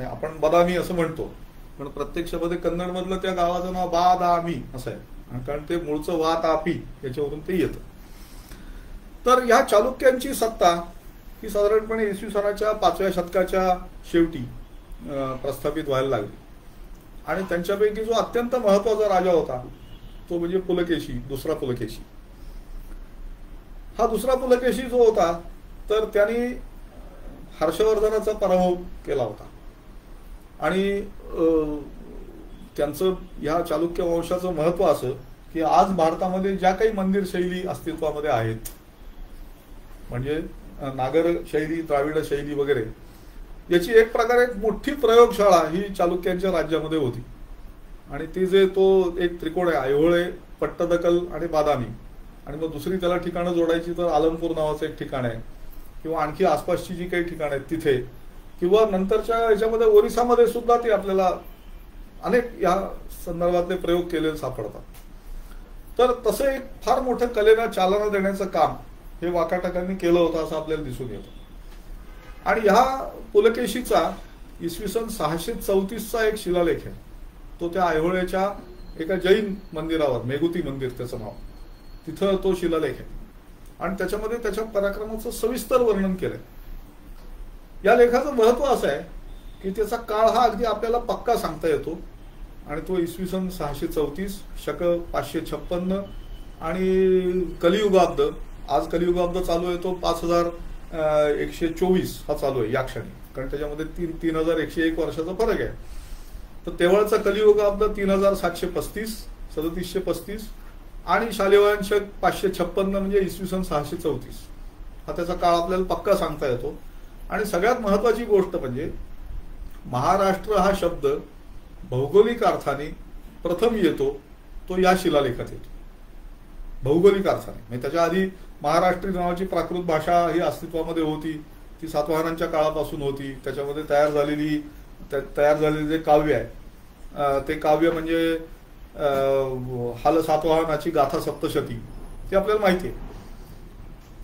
आपण बदामी असं म्हणतो पण प्रत्यक्षामध्ये कन्नडमधलं त्या गावाचं नाव बादामी असं आहे, कारण ते मूळचं वातापी याच्यावरून ते येतं. तर या चालुक्यांची सत्ता ही साधारणपणे इसवी सनाच्या 5व्या शतकाच्या शेवटी प्रस्थापित व्हायला लागली. आणि त्यांच्यापैकी जो अत्यंत महत्वाचा राजा होता तो म्हणजे पुलकेशी, दुसरा पुलकेशी. हा दुसरा पुलकेशी जो होता तर त्यांनी हर्षवर्धनाचा पराभव केला होता. आणि त्यांचं या चालुक्य वंशाचं महत्व असं की आज भारतामध्ये ज्या काही मंदिर शैली अस्तित्वामध्ये आहेत म्हणजे नागर शैली, द्राविड शैली वगैरे याची एक प्रकारे एक मोठी प्रयोगशाळा ही चालुक्यांच्या राज्यामध्ये होती. आणि ती जे तो एक त्रिकोण आहे ऐहोळे, पट्टदकल आणि बादामी, आणि मग दुसरी त्याला ठिकाणं जोडायची तर आलमपूर नावाचं एक ठिकाण आहे किंवा आणखी आसपासची जी काही ठिकाणं आहेत तिथे, किंवा नंतरच्या याच्यामध्ये ओरिसामध्ये सुद्धा ते आपल्याला अनेक या संदर्भातले प्रयोग केलेले सापडतात. तर तसं एक फार मोठं कलेला चालना देण्याचं काम हे वाकाटकांनी केलं होतं असं आपल्याला दिसून येतं. आणि ह्या पुलकेशीचा इसवी सन 634चा एक शिलालेख आहे. तो त्या ऐहोळ्याच्या एका जैन मंदिरावर, मेघुती मंदिर त्याचं नाव, तिथं तो शिलालेख आहे. आणि त्याच्यामध्ये त्याच्या पराक्रमाचं सविस्तर वर्णन केलंय. या लेखाचं महत्व असं आहे की त्याचा काळ हा अगदी आपल्याला पक्का सांगता येतो. आणि तो इसवी सन 634, शक 556 आणि कलियुगाब्द, आज कलियुगाब्द चालू आहे तो 5124 हा चालू आहे या क्षणी, कारण त्याच्यामध्ये 3101 वर्षाचा फरक आहे. तर तेव्हाचा कलियुगाब्द 3735, 3735 आणि शालिवांश 556 म्हणजे इसवी सन 634 हा त्याचा काळ आपल्याला पक्का सांगता येतो. आणि सगळ्यात महत्वाची गोष्ट म्हणजे महाराष्ट्र हा शब्द भौगोलिक अर्थाने प्रथम येतो तो या शिलालेखात येतो भौगोलिक अर्थाने. म्हणजे त्याच्या आधी महाराष्ट्री नावाची प्राकृत भाषा ही अस्तित्वामध्ये होती, ती सातवाहनांच्या काळापासून होती. त्याच्यामध्ये तयार झालेली जे काव्य आहे ते काव्य म्हणजे हाल सातवाहनाची गाथा सप्तशती, ते आपल्याला माहिती आहे.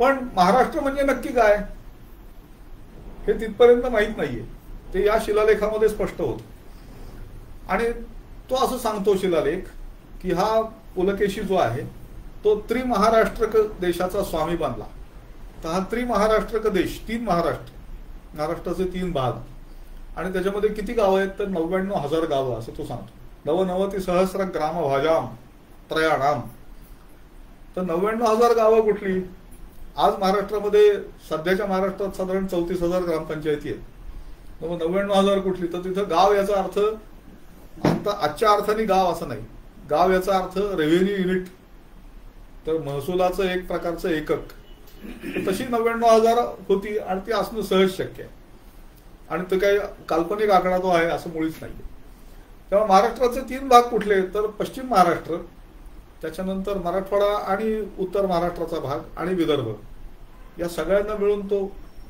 पण महाराष्ट्र म्हणजे नक्की काय हे तिथपर्यंत माहीत नाहीये. ते या शिलालेखामध्ये स्पष्ट होतं. आणि तो असं सांगतो शिलालेख की हा पुलकेशी जो आहे तो त्रिमहाराष्ट्रक देशाचा स्वामी बनला. तर हा त्रिमहाराष्ट्रक देश, 3 महाराष्ट्राचे 3 भाग, आणि त्याच्यामध्ये किती गावं आहेत तर 99,000 गावं असं तो सांगतो. 99,000 ग्राम भाजाम त्रयाणाम. तर 99,000 गावं कुठली? आज महाराष्ट्रामध्ये सध्याच्या महाराष्ट्रात साधारण 34,000 ग्रामपंचायती आहेत. तर मग 99,000 कुठली? तर तिथं गाव याचा अर्थ आता आजच्या अर्थाने गाव असं नाही. गाव याचा अर्थ रेव्हेन्यू युनिट, तर महसुलाचं एक प्रकारचं एकक. तशी 99,000 होती आणि ती असणं सहज शक्य आहे. आणि तो काही काल्पनिक आकडा तो आहे असं मुळीच नाही. तेव्हा महाराष्ट्राचे 3 भाग कुठले तर पश्चिम महाराष्ट्र, त्याच्यानंतर मराठवाडा आणि उत्तर महाराष्ट्राचा भाग आणि विदर्भ, या सगळ्यांना मिळून तो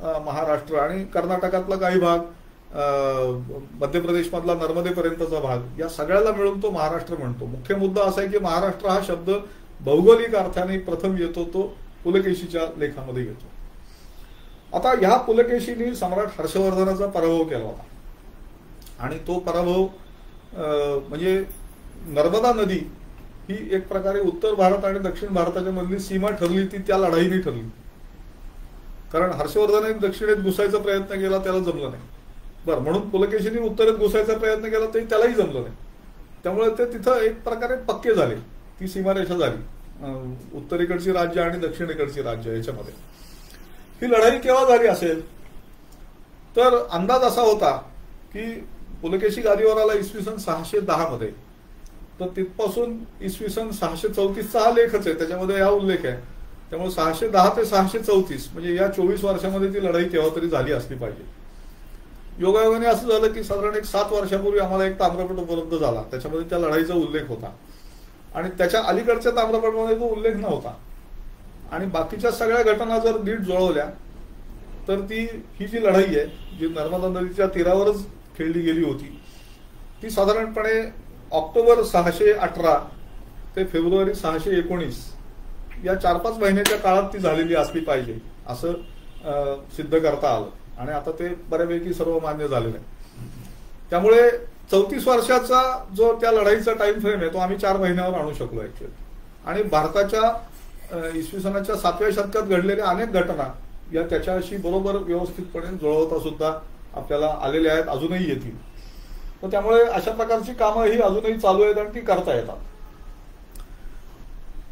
महाराष्ट्र. आणि कर्नाटकातला काही भाग, मध्य प्रदेशमधला नर्मदेपर्यंतचा भाग, या सगळ्याला मिळून तो महाराष्ट्र म्हणतो. मुख्य मुद्दा असा आहे की महाराष्ट्र हा शब्द भौगोलिक अर्थाने प्रथम येतो, तो पुलकेशीच्या लेखामध्ये येतो. आता ह्या पुलकेशीने सम्राट हर्षवर्धनाचा पराभव केला होता. आणि तो पराभव म्हणजे नर्मदा नदी ही एक प्रकारे उत्तर भारत आणि दक्षिण भारताच्या मधली सीमा ठरली, ती त्या लढाईने ठरली. कारण हर्षवर्धनाने दक्षिणेत घुसायचा प्रयत्न केला, त्याला जमलं नाही. बरं, म्हणून पुलकेशीने उत्तरेत घुसायचा प्रयत्न केला तरी त्यालाही जमलं नाही. त्यामुळे ते तिथं एक प्रकारे पक्के झाले, ती सीमारेषा झाली, उत्तरेकडची राज्य आणि दक्षिणेकडची राज्य याच्यामध्ये. ही लढाई केव्हा झाली असेल तर अंदाज असा होता की पुलकेशी गादीवर आला इसवी सन 610 मध्ये. तर तिथपासून इसवी सन 634चा हा लेखच आहे, त्याच्यामध्ये हा उल्लेख आहे. त्यामुळे 610 ते 634 म्हणजे या 24 वर्षामध्ये ती लढाई केव्हा तरी झाली असली पाहिजे. योगायोगाने असं झालं की साधारण 7 वर्षापूर्वी आम्हाला एक ताम्रपट उपलब्ध झाला, त्याच्यामध्ये त्या लढाईचा उल्लेख होता. आणि त्याच्या अलीकडच्या ताम्रपटामध्ये तो उल्लेख नव्हता. आणि बाकीच्या सगळ्या घटना जर नीट जुळवल्या तर ही जी लढाई आहे, जी नर्मदा नदीच्या तीरावरच खेळली गेली होती, ती साधारणपणे ऑक्टोबर 618 ते फेब्रुवारी 619 या 4-5 महिन्याच्या काळात ती झालेली असली पाहिजे असं सिद्ध करता आलं. आणि आता ते बऱ्यापैकी सर्व मान्य झालेलं आहे. त्यामुळे 34 वर्षाचा जो त्या लढाईचा टाइम फ्रेम आहे तो आम्ही 4 महिन्यावर आणू शकलो ऍक्च्युअली. आणि भारताच्या इसवी सनाच्या 7व्या शतकात घडलेल्या अनेक घटना या त्याच्याशी बरोबर व्यवस्थितपणे जुळवता सुद्धा आपल्याला आलेल्या आहेत, अजूनही येतील. तर त्यामुळे अशा प्रकारची कामं ही अजूनही चालू आहेत आणि ती करता येतात.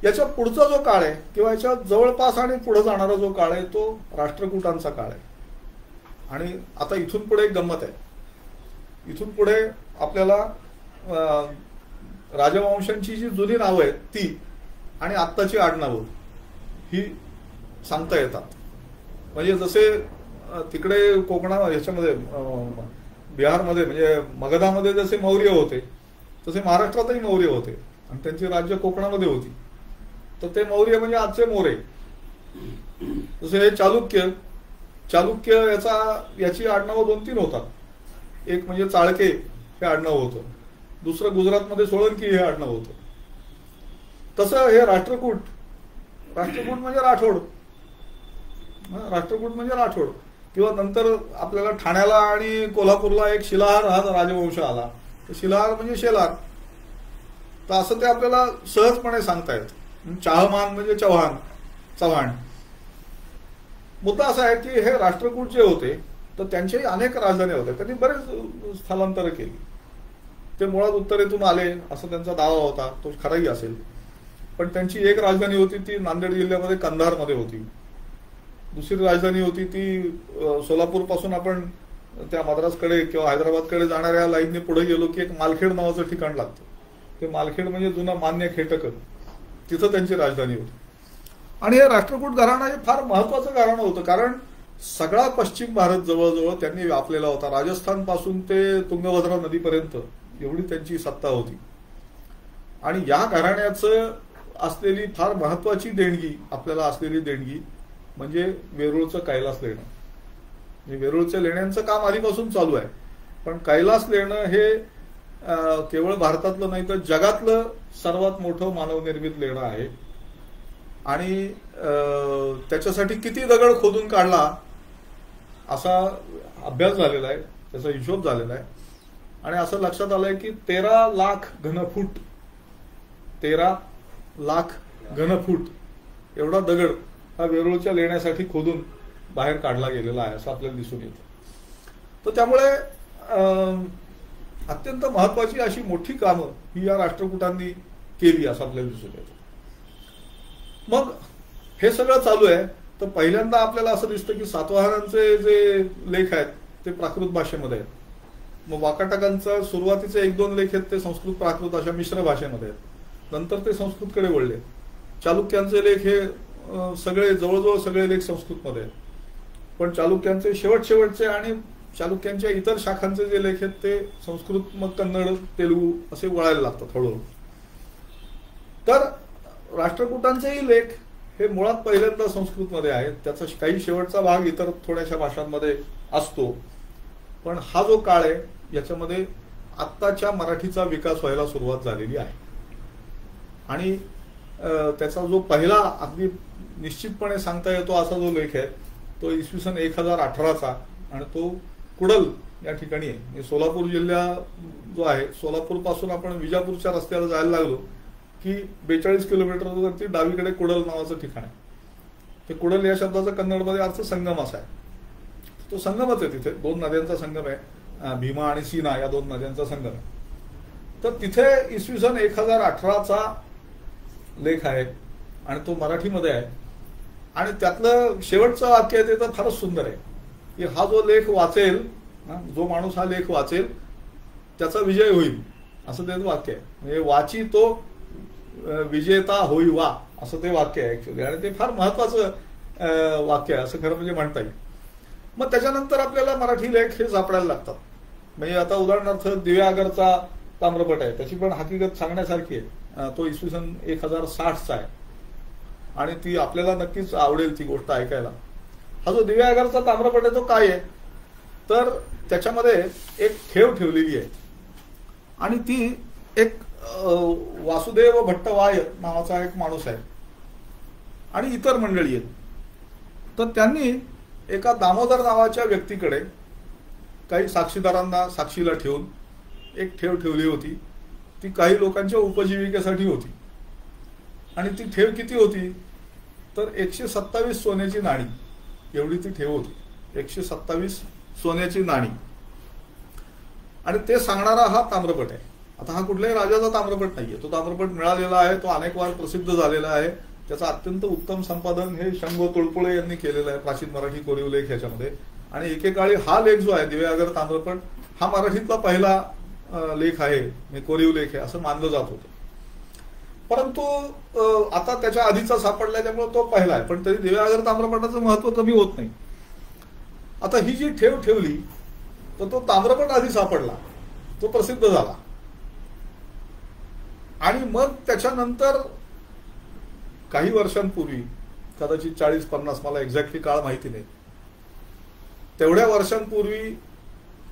याच्या पुढचा जो काळ आहे किंवा याच्या जवळपास आणि पुढे जाणारा जो काळ आहे तो राष्ट्रकूटांचा काळ आहे. आणि आता इथून पुढे एक गंमत आहे. इथून पुढे आपल्याला राजवंशांची जी जुनी नावं आहेत ती आणि आत्ताची आडनावं ही सांगता येतात. म्हणजे जसे तिकडे कोकणा ह्याच्यामध्ये बिहारमध्ये म्हणजे मगधामध्ये जसे मौर्य होते तसे महाराष्ट्रातही मौर्य होते आणि त्यांची राज्य कोकणामध्ये होती. तर ते मौर्य म्हणजे आजचे मोरे. जसे हे चालुक्य याची आडनावं 2-3 होतात. एक म्हणजे चाळके हे आडनाव होतं, दुसरं गुजरातमध्ये सोळंकी हे आडनाव होतं. तसं हे राष्ट्रकूट म्हणजे राठोड. राष्ट्रकूट म्हणजे राठोड. किंवा नंतर आपल्याला ठाण्याला आणि कोल्हापूरला एक शिलाहार हा राजवंश आला, तर शिलाहार म्हणजे शेलार. तर असं ते आपल्याला सहजपणे सांगता येतं. चाहमान म्हणजे चव्हाण. मुद्दा असा आहे की हे राष्ट्रकूट जे होते तर त्यांच्याही अनेक राजधान्या होत्या. त्यांनी बरेच स्थलांतर केली. ते मुळात उत्तरेतून आले असं त्यांचा दावा होता, तो खराही असेल. पण त्यांची एक राजधानी होती ती नांदेड जिल्ह्यामध्ये कंधारमध्ये होती. दुसरी राजधानी होती ती सोलापूर पासून आपण त्या मद्रासकडे किंवा हैदराबादकडे जाणाऱ्या लाईनने पुढे गेलो की एक मालखेड नावाचं ठिकाण लागतं. ते मालखेड म्हणजे जुना मान्य खेटक, तिथं त्यांची राजधानी होती. आणि हे राष्ट्रकूट घराणं हे फार महत्वाचं घराणं होतं, कारण सगळा पश्चिम भारत जवळजवळ त्यांनी व्यापलेला होता. राजस्थान पासून ते तुंगभद्रा नदीपर्यंत एवढी त्यांची सत्ता होती. आणि या घराण्याचं असलेली फार महत्वाची देणगी, आपल्याला असलेली देणगी म्हणजे वेरूळचं कैलास लेणं. वेरूळच्या लेण्यांचं काम आधीपासून चालू आहे, पण कैलास लेणं हे केवळ भारतातलं नाही तर जगातलं सर्वात मोठं मानवनिर्मित लेणं आहे. आणि त्याच्यासाठी किती दगड खोदून काढला असा अभ्यास झालेला आहे, त्याचा हिशोब झालेला आहे. आणि असं लक्षात आलंय की 13 लाख घनफूट 13 लाख घनफूट एवढा दगड हा वेरूळच्या लेण्यासाठी खोदून बाहेर काढला गेलेला आहे असं आपल्याला दिसून येतं. तर त्यामुळे अत्यंत महत्वाची अशी मोठी कामं ही या राष्ट्रकूटांनी केली असं आपल्याला दिसून येतं. मग हे सगळं चालू आहे तर पहिल्यांदा आपल्याला असं दिसतं की सातवाहनांचे जे लेख आहेत ते प्राकृत भाषेमध्ये आहेत. मग वाकाटकांचा सुरुवातीचे 1-2 लेख आहेत ते संस्कृत प्राकृत अशा मिश्र भाषेमध्ये आहेत. नंतर ते संस्कृतकडे वळले. चालुक्यांचे लेख हे सगळे जवळजवळ सगळे लेख संस्कृतमध्ये आहेत. पण चालुक्यांचे शेवटचे आणि चालुक्यांच्या इतर शाखांचे जे लेख आहेत ते संस्कृत, मग कन्नड, तेलुगू असे वळायला लागतात हळूहळू. तर राष्ट्रकूटांचेही लेख हे मुळात पहिल्यांदा संस्कृतमध्ये आहेत. त्याचा काही शेवटचा भाग इतर थोड्याशा भाषांमध्ये असतो. पण हा जो काळ आहे याच्यामध्ये आत्ताच्या मराठीचा विकास व्हायला सुरुवात झालेली आहे. आणि त्याचा जो पहिला अगदी निश्चितपणे सांगता येतो असा जो लेख आहे तो इसवी सन 1018चा आणि तो कुडल या ठिकाणी आहे. म्हणजे सोलापूर जिल्हा जो आहे, सोलापूर पासून आपण विजापूरच्या रस्त्याला जायला लागलो की 42 किलोमीटरवरती डावीकडे कुडल नावाचं ठिकाण आहे. ते कुडल या शब्दाचा कन्नडमध्ये अर्थ संगम असा आहे. तो संगमच आहे, तिथे 2 नद्यांचा संगम आहे, भीमा आणि सीना या 2 नद्यांचा संगम आहे. तर तिथे इसवी सन 1018चा लेख आहे आणि तो मराठीमध्ये आहे. आणि त्यातलं शेवटचं वाक्य आहे ते तर फारच सुंदर आहे की हा जो लेख वाचेल, जो माणूस हा लेख वाचेल त्याचा विजय होईल असं ते वाक्य आहे. म्हणजे वाची तो विजेता होई वा असं ते वाक्य आहे ऍक्च्युअली. आणि ते फार महत्वाचं वाक्य आहे असं खरं म्हणजे म्हणता येईल. मग त्याच्यानंतर आपल्याला मराठी लेख हे सापडायला लागतात. म्हणजे आता उदाहरणार्थ दिव्यागरचा ताम्रपट आहे, त्याची पण हकीकत सांगण्यासारखी आहे. तो इसवी सन 1060चा आहे आणि ती आपल्याला नक्कीच आवडेल ती गोष्ट ऐकायला. हा जो दिव्यागरचा ताम्रपट आहे तो काय आहे तर त्याच्यामध्ये एक ठेव ठेवलेली आहे आणि ती एक वासुदेव भट्टवाय नावाचा एक माणूस आहे आणि इतर मंडळी आहेत. तर त्यांनी एका दामोदर नावाच्या व्यक्तीकडे काही साक्षीदारांना साक्षीला ठेवून एक ठेव ठेवली होती. ती काही लोकांच्या उपजीविकेसाठी होती. आणि ती ठेव किती होती तर 127 सोन्याची नाणी एवढी ती ठेव होती. 127 सोन्याची नाणी. आणि ते सांगणारा हा ताम्रपट आहे. आता हा कुठल्याही राजाचा ताम्रपट नाहीये, तो ताम्रपट मिळालेला आहे, तो अनेक वार प्रसिद्ध झालेला आहे. त्याचं अत्यंत उत्तम संपादन हे शंभू तुळपुळे यांनी केलेलं आहे प्राचीन मराठी कोरीव लेख ह्याच्यामध्ये. आणि एकेकाळी हा लेख जो आहे दिव्यागर ताम्रपट हा मराठीतला पहिला लेख आहे, कोरीव लेख आहे असं मानलं जात होतं. परंतु आता त्याच्या आधीचा सापडलाय त्यामुळे तो पहिला आहे. पण तरी दिव्यागर ताम्रपटाचं महत्व कमी होत नाही. आता ही जी ठेव ठेवली तर तो ताम्रपट आधी सापडला, तो प्रसिद्ध झाला. आणि मग त्याच्यानंतर काही वर्षांपूर्वी, कदाचित 40-50, मला एक्झॅक्टली काळ माहिती नाही, तेवढ्या वर्षांपूर्वी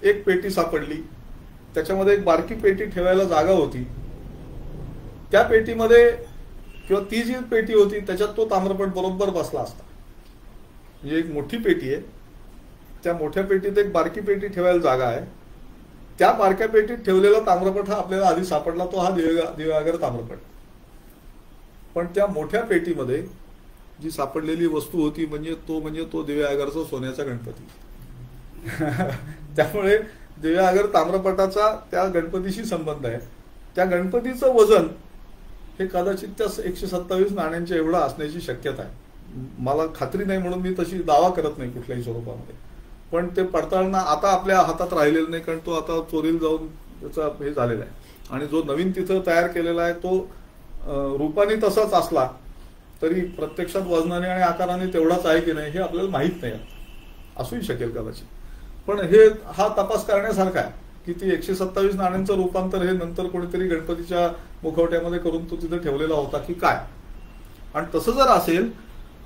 एक पेटी सापडली. त्याच्यामध्ये एक बारकी पेटी ठेवायला जागा होती. त्या पेटीमध्ये किंवा ती जी पेटी होती त्याच्यात तो ताम्रपट बरोबर बसला असता. म्हणजे एक मोठी पेटी आहे, त्या मोठ्या पेटीत एक बारकी पेटी ठेवायला जागा आहे. त्या बारक्या पेटीत ठेवलेला ताम्रपट हा आपल्याला आधी सापडला, तो हा दिव्यागर ताम्रपट. पण त्या मोठ्या पेटीमध्ये जी सापडलेली वस्तू होती म्हणजे तो दिव्यागरचा सोन्याचा गणपती. त्यामुळे दिव्यागर ताम्रपटाचा त्या गणपतीशी संबंध आहे. त्या गणपतीचं वजन हे कदाचित त्या 127 नाण्यांच्या एवढं असण्याची शक्यता आहे. मला खात्री नाही म्हणून मी तशी दावा करत नाही कुठल्याही स्वरूपामध्ये. पण ते पडताळणं आता आपल्या हातात राहिलेलं नाही, कारण तो आता चोरीला जाऊन त्याचा हे झालेला आहे. आणि जो नवीन तिथं तयार केलेला आहे तो रूपाने तसाच असला तरी प्रत्यक्षात वजनाने आणि आकाराने तेवढाच आहे की नाही हे आपल्याला माहित नाही. असूही शकेल कदाचित. पण हा तपास करण्यासारखा आहे की ती 127 नाण्यांचं रूपांतर हे नंतर कोणीतरी गणपतीच्या मुखवट्यामध्ये करून तो तिथे ठेवलेला होता की काय. आणि तसं जर असेल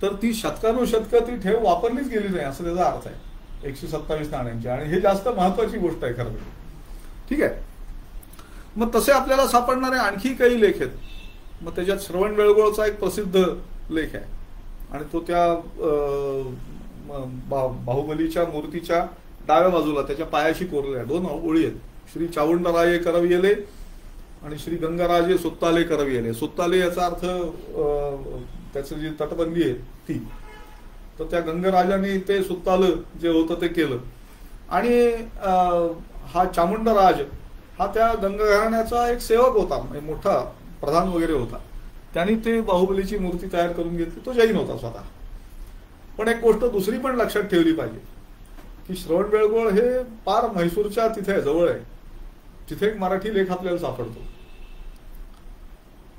तर ती शतकानुशतकं ती ठेव वापरलीच गेली नाही असं त्याचा अर्थ आहे 127 नाण्यांची. आणि हे जास्त महत्वाची गोष्ट आहे खरं म्हणजे. ठीक आहे. मग तसे आपल्याला सापडणारे आणखी काही लेख आहेत. मग त्याच्यात श्रवण बेळगोळचा एक प्रसिद्ध लेख आहे आणि तो त्या बाहुबलीच्या मूर्तीच्या डाव्या बाजूला त्याच्या पायाशी कोरलेला आहे. 2 ओळी आहेत. श्री चावंडराये करवियले आणि श्री गंगाराजे सुत्ताले करवियले. सुत्ताले याचा अर्थ त्याची जी तटबंदी आहे ती. तर त्या गंगराजाने ते सुत्तालं जे होतं ते केलं. आणि हा चामुंडराज हा त्या गंगाघराण्याचा एक सेवक होता, म्हणजे मोठा प्रधान वगैरे होता. त्यांनी ते बाहुबलीची मूर्ती तयार करून घेतली. तो जैन होता स्वतः. पण एक गोष्ट दुसरी पण लक्षात ठेवली पाहिजे की श्रवण बेळगोळ हे पार म्हैसूरच्या तिथे जवळ आहे. तिथे एक मराठी लेख आपल्याला सापडतो.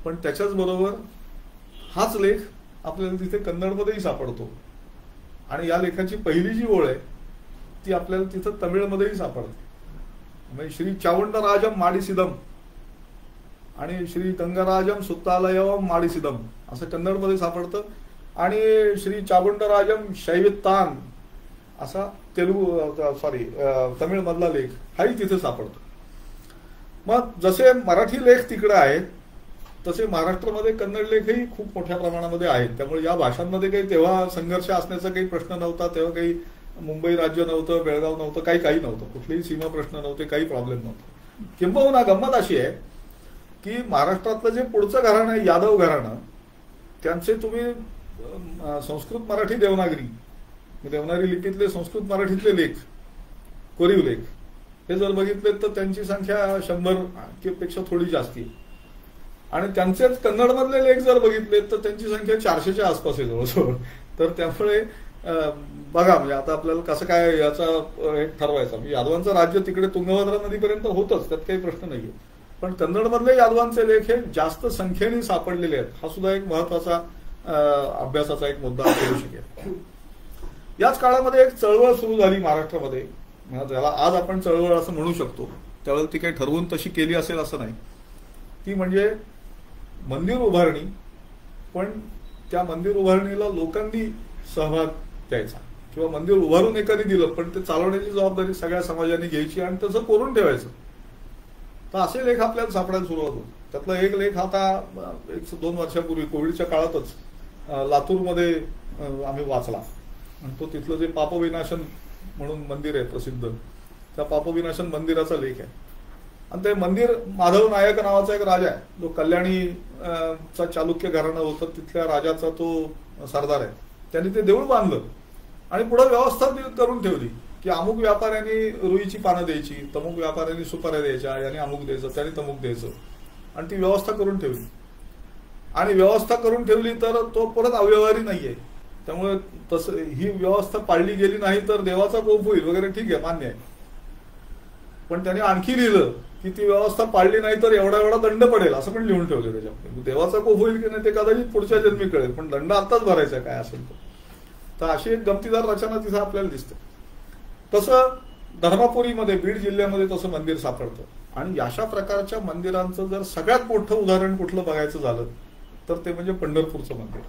पण त्याच्याच बरोबर हाच लेख आपल्याला तिथे कन्नडमध्येही सापडतो. आणि या लेखाची पहिली जी ओळ आहे ती आपल्याला तिथं तमिळमध्येही सापडते. म्हणजे श्री चावंडराजम माडिसिदम आणि श्री गंगराजम सुत्तालयवम माडिसिदम असं कन्नडमध्ये सापडतं. आणि श्री चावंडराजम शैवित्तान असा तमिळमधला लेख हाही तिथे सापडतो. मग जसे मराठी लेख तिकडे आहेत तसे महाराष्ट्रामध्ये कन्नड लेखही खूप मोठ्या प्रमाणामध्ये आहेत. त्यामुळे या भाषांमध्ये काही तेव्हा संघर्ष असण्याचा काही प्रश्न नव्हता. तेव्हा काही मुंबई राज्य नव्हतं, बेळगाव नव्हतं, काही नव्हतं. कुठलेही सीमा प्रश्न नव्हते, काही प्रॉब्लेम नव्हता. किंबहुना गंमत अशी आहे की महाराष्ट्रातलं जे पुढचं घराणं आहे यादव घराणं, त्यांचे तुम्ही संस्कृत मराठी देवनागरी लिपीतले संस्कृत मराठीतले लेख, कोरीव लेख हे जर बघितले तर त्यांची संख्या 100 पेक्षा थोडी जास्ती आहे. आणि त्यांचेच कन्नडमधले लेख जर बघितले तर त्यांची संख्या 400च्या आसपास आहे जवळजवळ. तर त्यामुळे बघा म्हणजे आता आपल्याला कसं काय याचा एक ठरवायचा. म्हणजे यादवांचं राज्य तिकडे तुंगभद्रा नदीपर्यंत होतच, त्यात काही प्रश्न नाहीये. पण कन्नडमधले यादवांचे लेख हे जास्त संख्येने सापडलेले आहेत. हा सुद्धा एक महत्वाचा अभ्यासाचा एक मुद्दा असू शकेल. याच काळामध्ये एक चळवळ सुरू झाली महाराष्ट्रामध्ये. ज्याला आज आपण चळवळ असं म्हणू शकतो, त्यावेळेला ती काही ठरवून तशी केली असेल असं नाही. ती म्हणजे मंदिर उभारणी. पण त्या मंदिर उभारणीला लोकांनी सहभाग द्यायचा किंवा मंदिर उभारून एखादी दिलं पण ते चालवण्याची जबाबदारी सगळ्या समाजाने घ्यायची आणि तसं करून ठेवायचं. तर असे लेख आपल्याला सापडायला सुरुवात होती. त्यातला एक लेख आता 1-2 वर्षापूर्वी कोविडच्या काळातच लातूरमध्ये आम्ही वाचला. आणि तो तिथलं जे पापविनाशन म्हणून मंदिर आहे प्रसिद्ध, त्या पापविनाशन मंदिराचा लेख आहे. आणि ते मंदिर माधव नायक नावाचा एक राजा आहे, जो कल्याणीचा चालुक्य घराणं होतं, तिथल्या राजाचा तो सरदार आहे. त्यांनी ते देऊळ बांधलं आणि पुढे व्यवस्था करून ठेवली की अमुक व्यापाऱ्यांनी रुईची पानं द्यायची, तमुक व्यापाऱ्यांनी सुपाऱ्या द्यायच्या, याने अमुक द्यायचं, त्याने तमुक द्यायचं. आणि ती व्यवस्था करून ठेवली. आणि व्यवस्था करून ठेवली तर तो परत अव्यवहारी नाहीये. त्यामुळे तसं ही व्यवस्था पाळली गेली नाही तर देवाचा कोप होईल वगैरे, ठीक आहे, मान्य आहे. पण त्याने आणखी लिहिलं की ती व्यवस्था पाळली नाही तर एवढा दंड पडेल असं पण लिहून ठेवलं त्याच्यामध्ये. देवाचा कोप होईल की नाही ते कदाचित पुढच्या जन्मी कळेल, पण दंड आताच भरायचा काय असेल तो. तर अशी एक गमतीदार रचना तिथे आपल्याला दिसते. तसं धर्मापुरीमध्ये बीड जिल्ह्यामध्ये तसं मंदिर सापडतं. आणि अशा प्रकारच्या मंदिरांचं जर सगळ्यात मोठं उदाहरण कुठलं बघायचं झालं तर ते म्हणजे पंढरपूरचं मंदिर.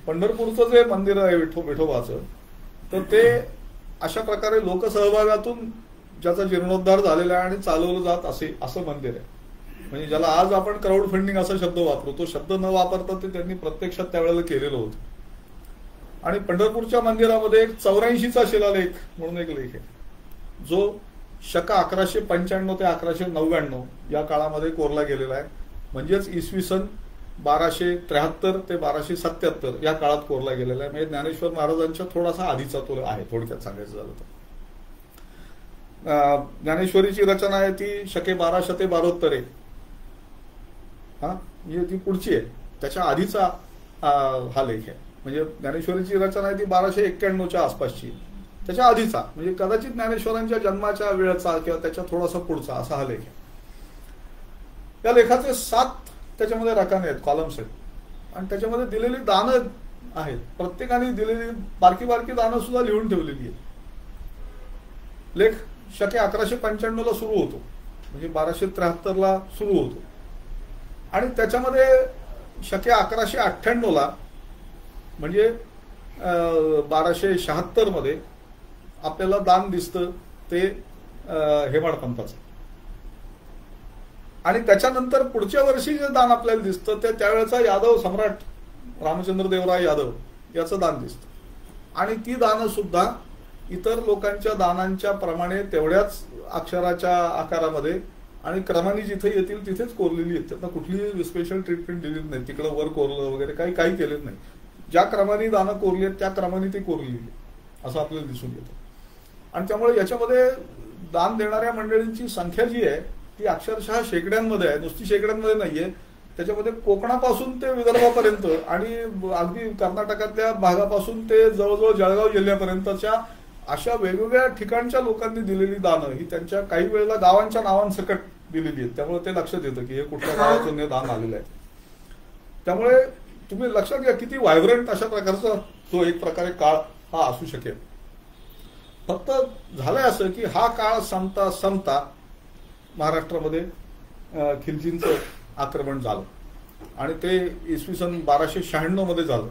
पंढरपूरचं जे मंदिर आहे विठोबाचं, तर ते अशा प्रकारे लोकसहभागातून ज्याचा जीर्णोद्धार झालेला आहे आणि चालवलं जात असे असं मंदिर आहे. म्हणजे ज्याला आज आपण क्राऊड फंडिंग असा शब्द वापरू, तो शब्द न वापरता ते त्यांनी प्रत्यक्षात त्यावेळेला केलेलं होतं. आणि पंढरपूरच्या मंदिरामध्ये एक 84चा शिलालेख म्हणून एक लेख आहे, जो शक 1195 ते 1199 या काळामध्ये कोरला गेलेला आहे. म्हणजेच इसवी सन 1273 ते 1277 या काळात कोरला गेलेला आहे. म्हणजे ज्ञानेश्वर महाराजांच्या थोडासा आधीचा तो आहे, थोडक्यात सांगायचं झालं तर. ज्ञानेश्वरीची रचना आहे ती शके 1272 म्हणजे ती पुढची आहे, त्याच्या आधीचा हा लेख आहे. म्हणजे ज्ञानेश्वरीची रचना आहे ती 1291च्या आसपासची, त्याच्या आधीचा म्हणजे कदाचित ज्ञानेश्वरांच्या जन्माच्या वेळेचा किंवा त्याच्या थोडासा पुढचा असा हा लेख आहे. या लेखाचे 7 त्याच्यामध्ये रकाने आहेत, कॉलम्स आहेत. आणि त्याच्यामध्ये दिलेली दानं आहेत, प्रत्येकाने दिलेली बारकी दानं सुद्धा लिहून ठेवलेली आहेत. लेख शके 1195 सुरू होतो, म्हणजे 1273 सुरू होतो. आणि त्याच्यामध्ये शके 1198 म्हणजे 1276 आपल्याला दान दिसतं ते हेमाडपंताचं. आणि त्याच्यानंतर पुढच्या वर्षी जे दान आपल्याला दिसतं ते त्यावेळेचा यादव सम्राट रामचंद्र देवराय यादव याचं दान दिसतं. आणि ती दानं सुद्धा इतर लोकांच्या दानांच्या प्रमाणे तेवढ्याच अक्षराच्या आकारामध्ये आणि क्रमाने जिथे येतील तिथेच कोरलेली आहेत. त्यांना कुठलीही स्पेशल ट्रीटमेंट दिलेली नाही, तिकडं वर कोरलं वगैरे काही केलेलं नाही. ज्या क्रमाने दानं कोरली आहेत त्या क्रमाने ती कोरलेली असं आपल्याला दिसून येतं. आणि त्यामुळे याच्यामध्ये दान देणाऱ्या मंडळींची संख्या जी आहे ती अक्षरशः शेकड्यांमध्ये आहे, नुसती शेकड्यांमध्ये नाहीये. त्याच्यामध्ये कोकणापासून ते विदर्भापर्यंत आणि अगदी कर्नाटकातल्या भागापासून ते जवळजवळ जळगाव जिल्ह्यापर्यंतच्या अशा वेगवेगळ्या ठिकाणच्या लोकांनी दिलेली दानं ही त्यांच्या काही वेळेला गावांच्या नावांसकट दिलेली आहेत. त्यामुळे ते लक्षात येतं की हे कुठल्या गावातून हे दान आलेलं आहे. त्यामुळे तुम्ही लक्षात घ्या किती व्हायब्रंट अशा प्रकारचा तो एक प्रकारे काळ हा असू शकेल. फक्त झालंय असं की हा काळ संपता महाराष्ट्रामध्ये खिलजींचं आक्रमण झालं आणि ते इसवी सन 1296 झालं.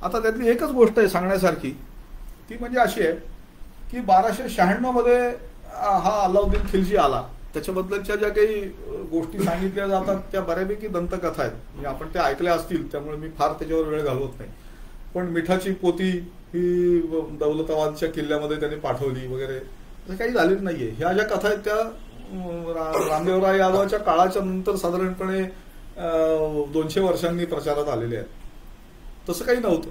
आता त्यातली एकच गोष्ट आहे सांगण्यासारखी, ती म्हणजे अशी आहे की 1296 हा अल्लाउद्दीन खिलजी आला. त्याच्याबद्दलच्या ज्या काही गोष्टी सांगितल्या जातात त्या बऱ्यापैकी दंतकथा आहेत, म्हणजे आपण त्या ऐकल्या असतील, त्यामुळे मी फार त्याच्यावर वेळ घालवत नाही. पण मिठाची पोती ही दौलताबादच्या किल्ल्यामध्ये त्यांनी पाठवली वगैरे असं काही झालेलं नाहीये. ह्या ज्या कथा आहेत त्या रामदेवराय यादवाच्या काळाच्या नंतर साधारणपणे 200 वर्षांनी प्रचारात आलेले आहेत. तसं काही नव्हतं.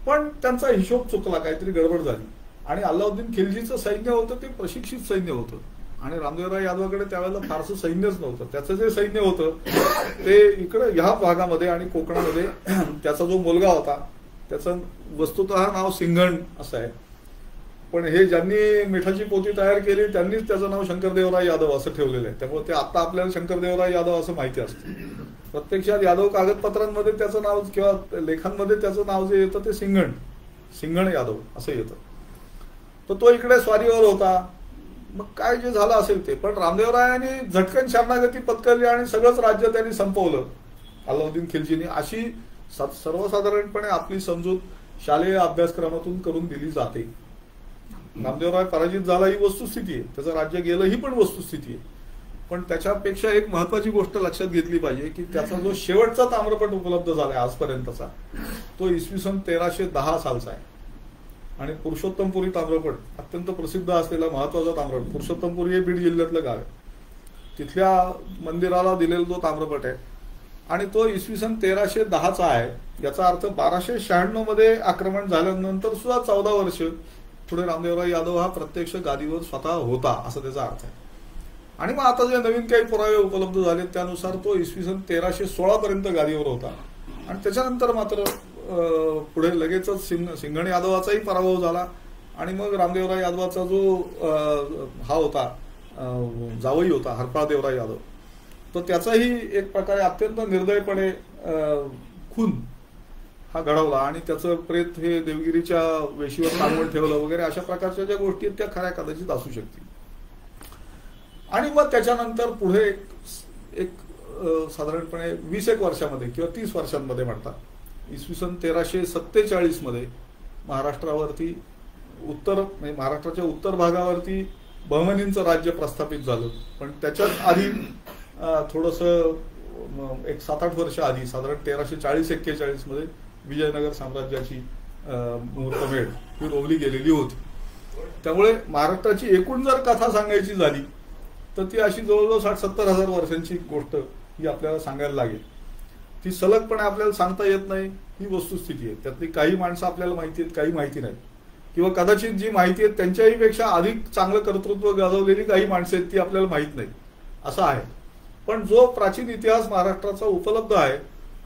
पण त्यांचा हिशोब चुकला, काहीतरी गडबड झाली आणि अल्लाउद्दीन खिलजीचं सैन्य होतं ते प्रशिक्षित सैन्य होतं आणि रामदेवराय यादवाकडे त्यावेळेला फारसं सैन्यच नव्हतं. त्याचं जे सैन्य होतं ते इकडे ह्या भागामध्ये आणि कोकणामध्ये त्याचा जो मुलगा होता त्याचं वस्तुतः नाव सिंघण असं आहे. पण हे ज्यांनी मिठाची पोती तयार केली त्यांनीच त्याचं नाव शंकरदेवराय यादव असं ठेवलेलं आहे. त्यामुळे ते आता आपल्याला शंकरदेवराय यादव असं माहिती असतं. प्रत्यक्षात यादव कागदपत्रांमध्ये त्याचं नाव किंवा लेखांमध्ये त्याचं नाव जे येतं ते सिंघण यादव असं येतं. तर तो इकडे स्वारीवर होता. मग काय जे झालं असेल ते, पण रामदेवरायांनी झटकन शरणागती पत्करली आणि सगळंच राज्य त्यांनी संपवलं अल्लाउद्दीन खिलजीने. अशी सर्वसाधारणपणे आपली समजूत शालेय अभ्यासक्रमातून करून दिली जाते. रामदेवराय पराजित झाला ही वस्तुस्थिती आहे, त्याचं राज्य गेलं ही पण वस्तुस्थिती आहे. पण त्याच्यापेक्षा एक महत्वाची गोष्ट लक्षात घेतली पाहिजे की त्याचा जो शेवटचा ताम्रपट उपलब्ध झालाय आजपर्यंतचा तो इसवी सन 1310 सालचा आहे. आणि पुरुषोत्तमपुरी ताम्रपट अत्यंत प्रसिद्ध असलेला महत्वाचा ताम्रपट. पुरुषोत्तमपुरी हे बीड जिल्ह्यातलं गाव आहे. तिथल्या मंदिराला दिलेला तो ताम्रपट आहे आणि तो इसवी सन 1310चा आहे. याचा अर्थ 1296 आक्रमण झाल्यानंतर सुद्धा 14 वर्ष पुढे रामदेवराय यादव हा प्रत्यक्ष गादीवर स्वतः होता असं त्याचा अर्थ आहे. आणि मग आता जे नवीन काही पुरावे उपलब्ध झाले त्यानुसार तो इसवी सन 1316 पर्यंत गादीवर होता. आणि त्याच्यानंतर मात्र पुढे लगेचच सिंघण यादवाचाही पराभव झाला आणि मग रामदेवराय यादवाचा जो हा होता जावई होता हरपाळदेवराय यादव, तो त्याचाही एक प्रकारे अत्यंत निर्दयपणे खून हा घडवला आणि त्याचं प्रेत हे देवगिरीच्या वेशीवर टांगून ठेवलं वगैरे अशा प्रकारच्या ज्या गोष्टी आहेत त्या खऱ्या कदाचित असू शकतील. आणि मग त्याच्यानंतर पुढे एक साधारणपणे 20 वर्षामध्ये किंवा 30 वर्षांमध्ये म्हणतात इसवी सन 1347 महाराष्ट्रावरती म्हणजे महाराष्ट्राच्या उत्तर भागावरती बहमनींचं राज्य प्रस्थापित झालं. पण त्याच्याच आधी थोडंसं एक 7-8 वर्ष आधी साधारण 1340-41 विजयनगर साम्राज्याची मुहूर्तमेढ ही रोवली गेलेली होती. त्यामुळे महाराष्ट्राची एकूण जर कथा सांगायची झाली तर ती अशी जवळजवळ 60-70 हजार वर्षांची गोष्ट ही आपल्याला सांगायला लागेल. ती सलगपणे आपल्याला सांगता येत नाही ही वस्तुस्थिती आहे. त्यातली काही माणसं आपल्याला माहिती आहेत, काही माहिती नाही, किंवा कदाचित जी माहिती आहेत त्यांच्याही पेक्षा अधिक चांगलं कर्तृत्व गाजवलेली काही माणसं आहेत ती आपल्याला माहित नाही असं आहे. पण जो प्राचीन इतिहास महाराष्ट्राचा उपलब्ध आहे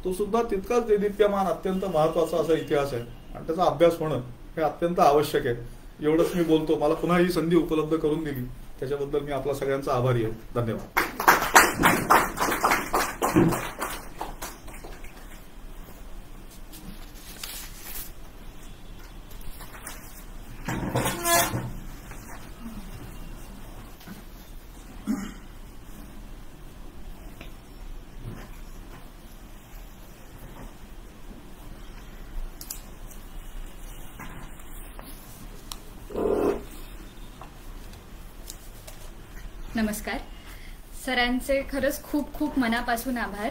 तो सुद्धा तितकाच देदीप्यमान अत्यंत महत्वाचा असा इतिहास आहे आणि त्याचा अभ्यास होणं हे अत्यंत आवश्यक आहे. एवढंच मी बोलतो. मला पुन्हा ही संधी उपलब्ध करून दिली त्याच्याबद्दल मी आपला सगळ्यांचा आभारी आहे. धन्यवाद.
नमस्कार. सरांचे खरंच खूप खूप मनापासून आभार.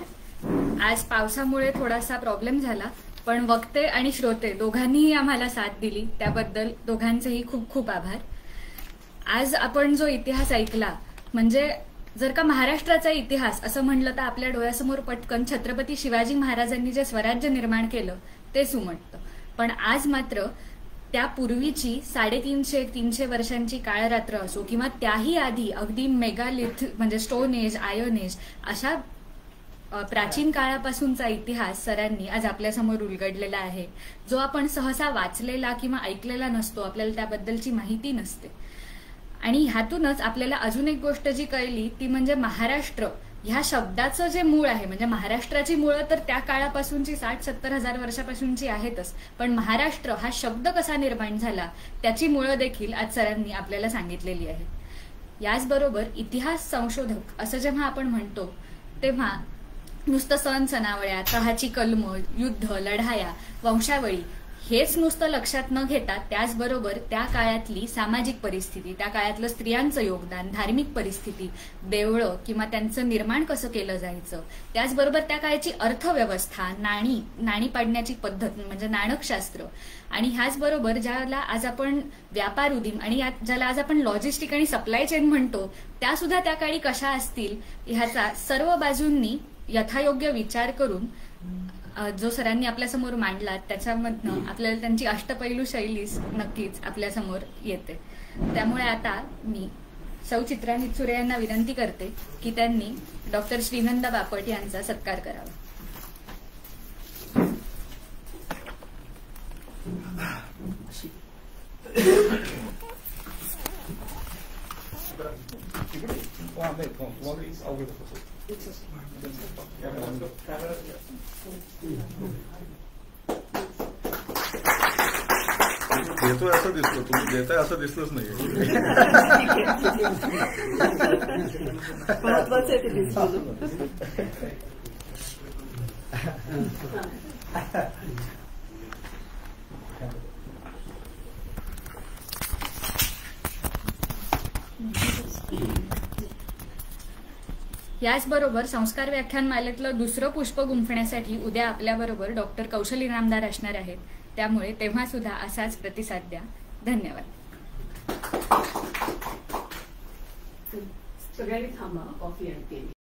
आज पावसामुळे थोडासा प्रॉब्लेम झाला, पण वक्ते आणि श्रोते दोघांनीही आम्हाला साथ दिली, त्याबद्दल दोघांचेही खूप खूप आभार. आज आपण जो इतिहास ऐकला, म्हणजे जर का महाराष्ट्राचा इतिहास असं म्हणलं तर आपल्या डोळ्यासमोर पटकन छत्रपती शिवाजी महाराजांनी जे स्वराज्य निर्माण केलं तेच उमटतं. पण आज मात्र त्यापूर्वीची 350 वर्षांची काळरात्र असो किंवा त्याही आधी अगदी मेगालिथ म्हणजे स्टोन एज, आयर्न एज अशा प्राचीन काळापासूनचा इतिहास सरांनी आज आपल्यासमोर उलगडलेला आहे, जो आपण सहसा वाचलेला किंवा ऐकलेला नसतो, आपल्याला त्याबद्दलची माहिती नसते. आणि ह्यातूनच आपल्याला अजून एक गोष्ट जी कळली ती म्हणजे महाराष्ट्र ह्या शब्दाचं जे मूळ आहे, म्हणजे महाराष्ट्राची मुळं तर त्या काळापासूनची 60-70 हजार वर्षापासूनची आहेतच, पण महाराष्ट्र हा शब्द कसा निर्माण झाला त्याची मुळं देखील आज सरांनी आपल्याला सांगितलेली आहे. याचबरोबर इतिहास संशोधक असं जेव्हा आपण म्हणतो तेव्हा नुसतं सण सणावळ्या, तहाची कलमं, युद्ध, लढाया, वंशावळी हेच नुसतं लक्षात न घेता त्याचबरोबर त्या काळातली सामाजिक परिस्थिती, त्या काळातलं स्त्रियांचं योगदान, धार्मिक परिस्थिती, देवळं किंवा त्यांचं निर्माण कसं केलं जायचं, त्याचबरोबर त्या काळाची अर्थव्यवस्था, नाणी पाडण्याची पद्धत म्हणजे नाणकशास्त्र, आणि ह्याचबरोबर ज्याला आज आपण व्यापार उदीम आणि ज्याला आज आपण लॉजिस्टिक आणि सप्लाय चेन म्हणतो त्या सुद्धा त्या काळी कशा असतील ह्याचा सर्व बाजूंनी यथायोग्य विचार करून जो सरांनी आपल्यासमोर मांडला त्याच्यामधनं आपल्याला त्यांची अष्टपैलू शैली नक्कीच आपल्यासमोर येते. त्यामुळे आता मी सौ चित्रा निचुरे यांना विनंती करते की त्यांनी डॉक्टर श्रीनंदा बापट यांचा सत्कार करावा.
देतोय असं दिसलं, तुम्ही देताय असं दिसलंच नाही.
महत्वाचं आहे ते दिसलं.
याचबरोबर संस्कार व्याख्यानमालेतलं दुसरं पुष्प गुंफण्यासाठी उद्या आपल्याबरोबर डॉक्टर कौशली नामदार असणार आहेत, त्यामुळे तेव्हा सुद्धा असाच प्रतिसाद द्या. धन्यवाद.
सगळ्यांनी थांबा, कॉफी आणते.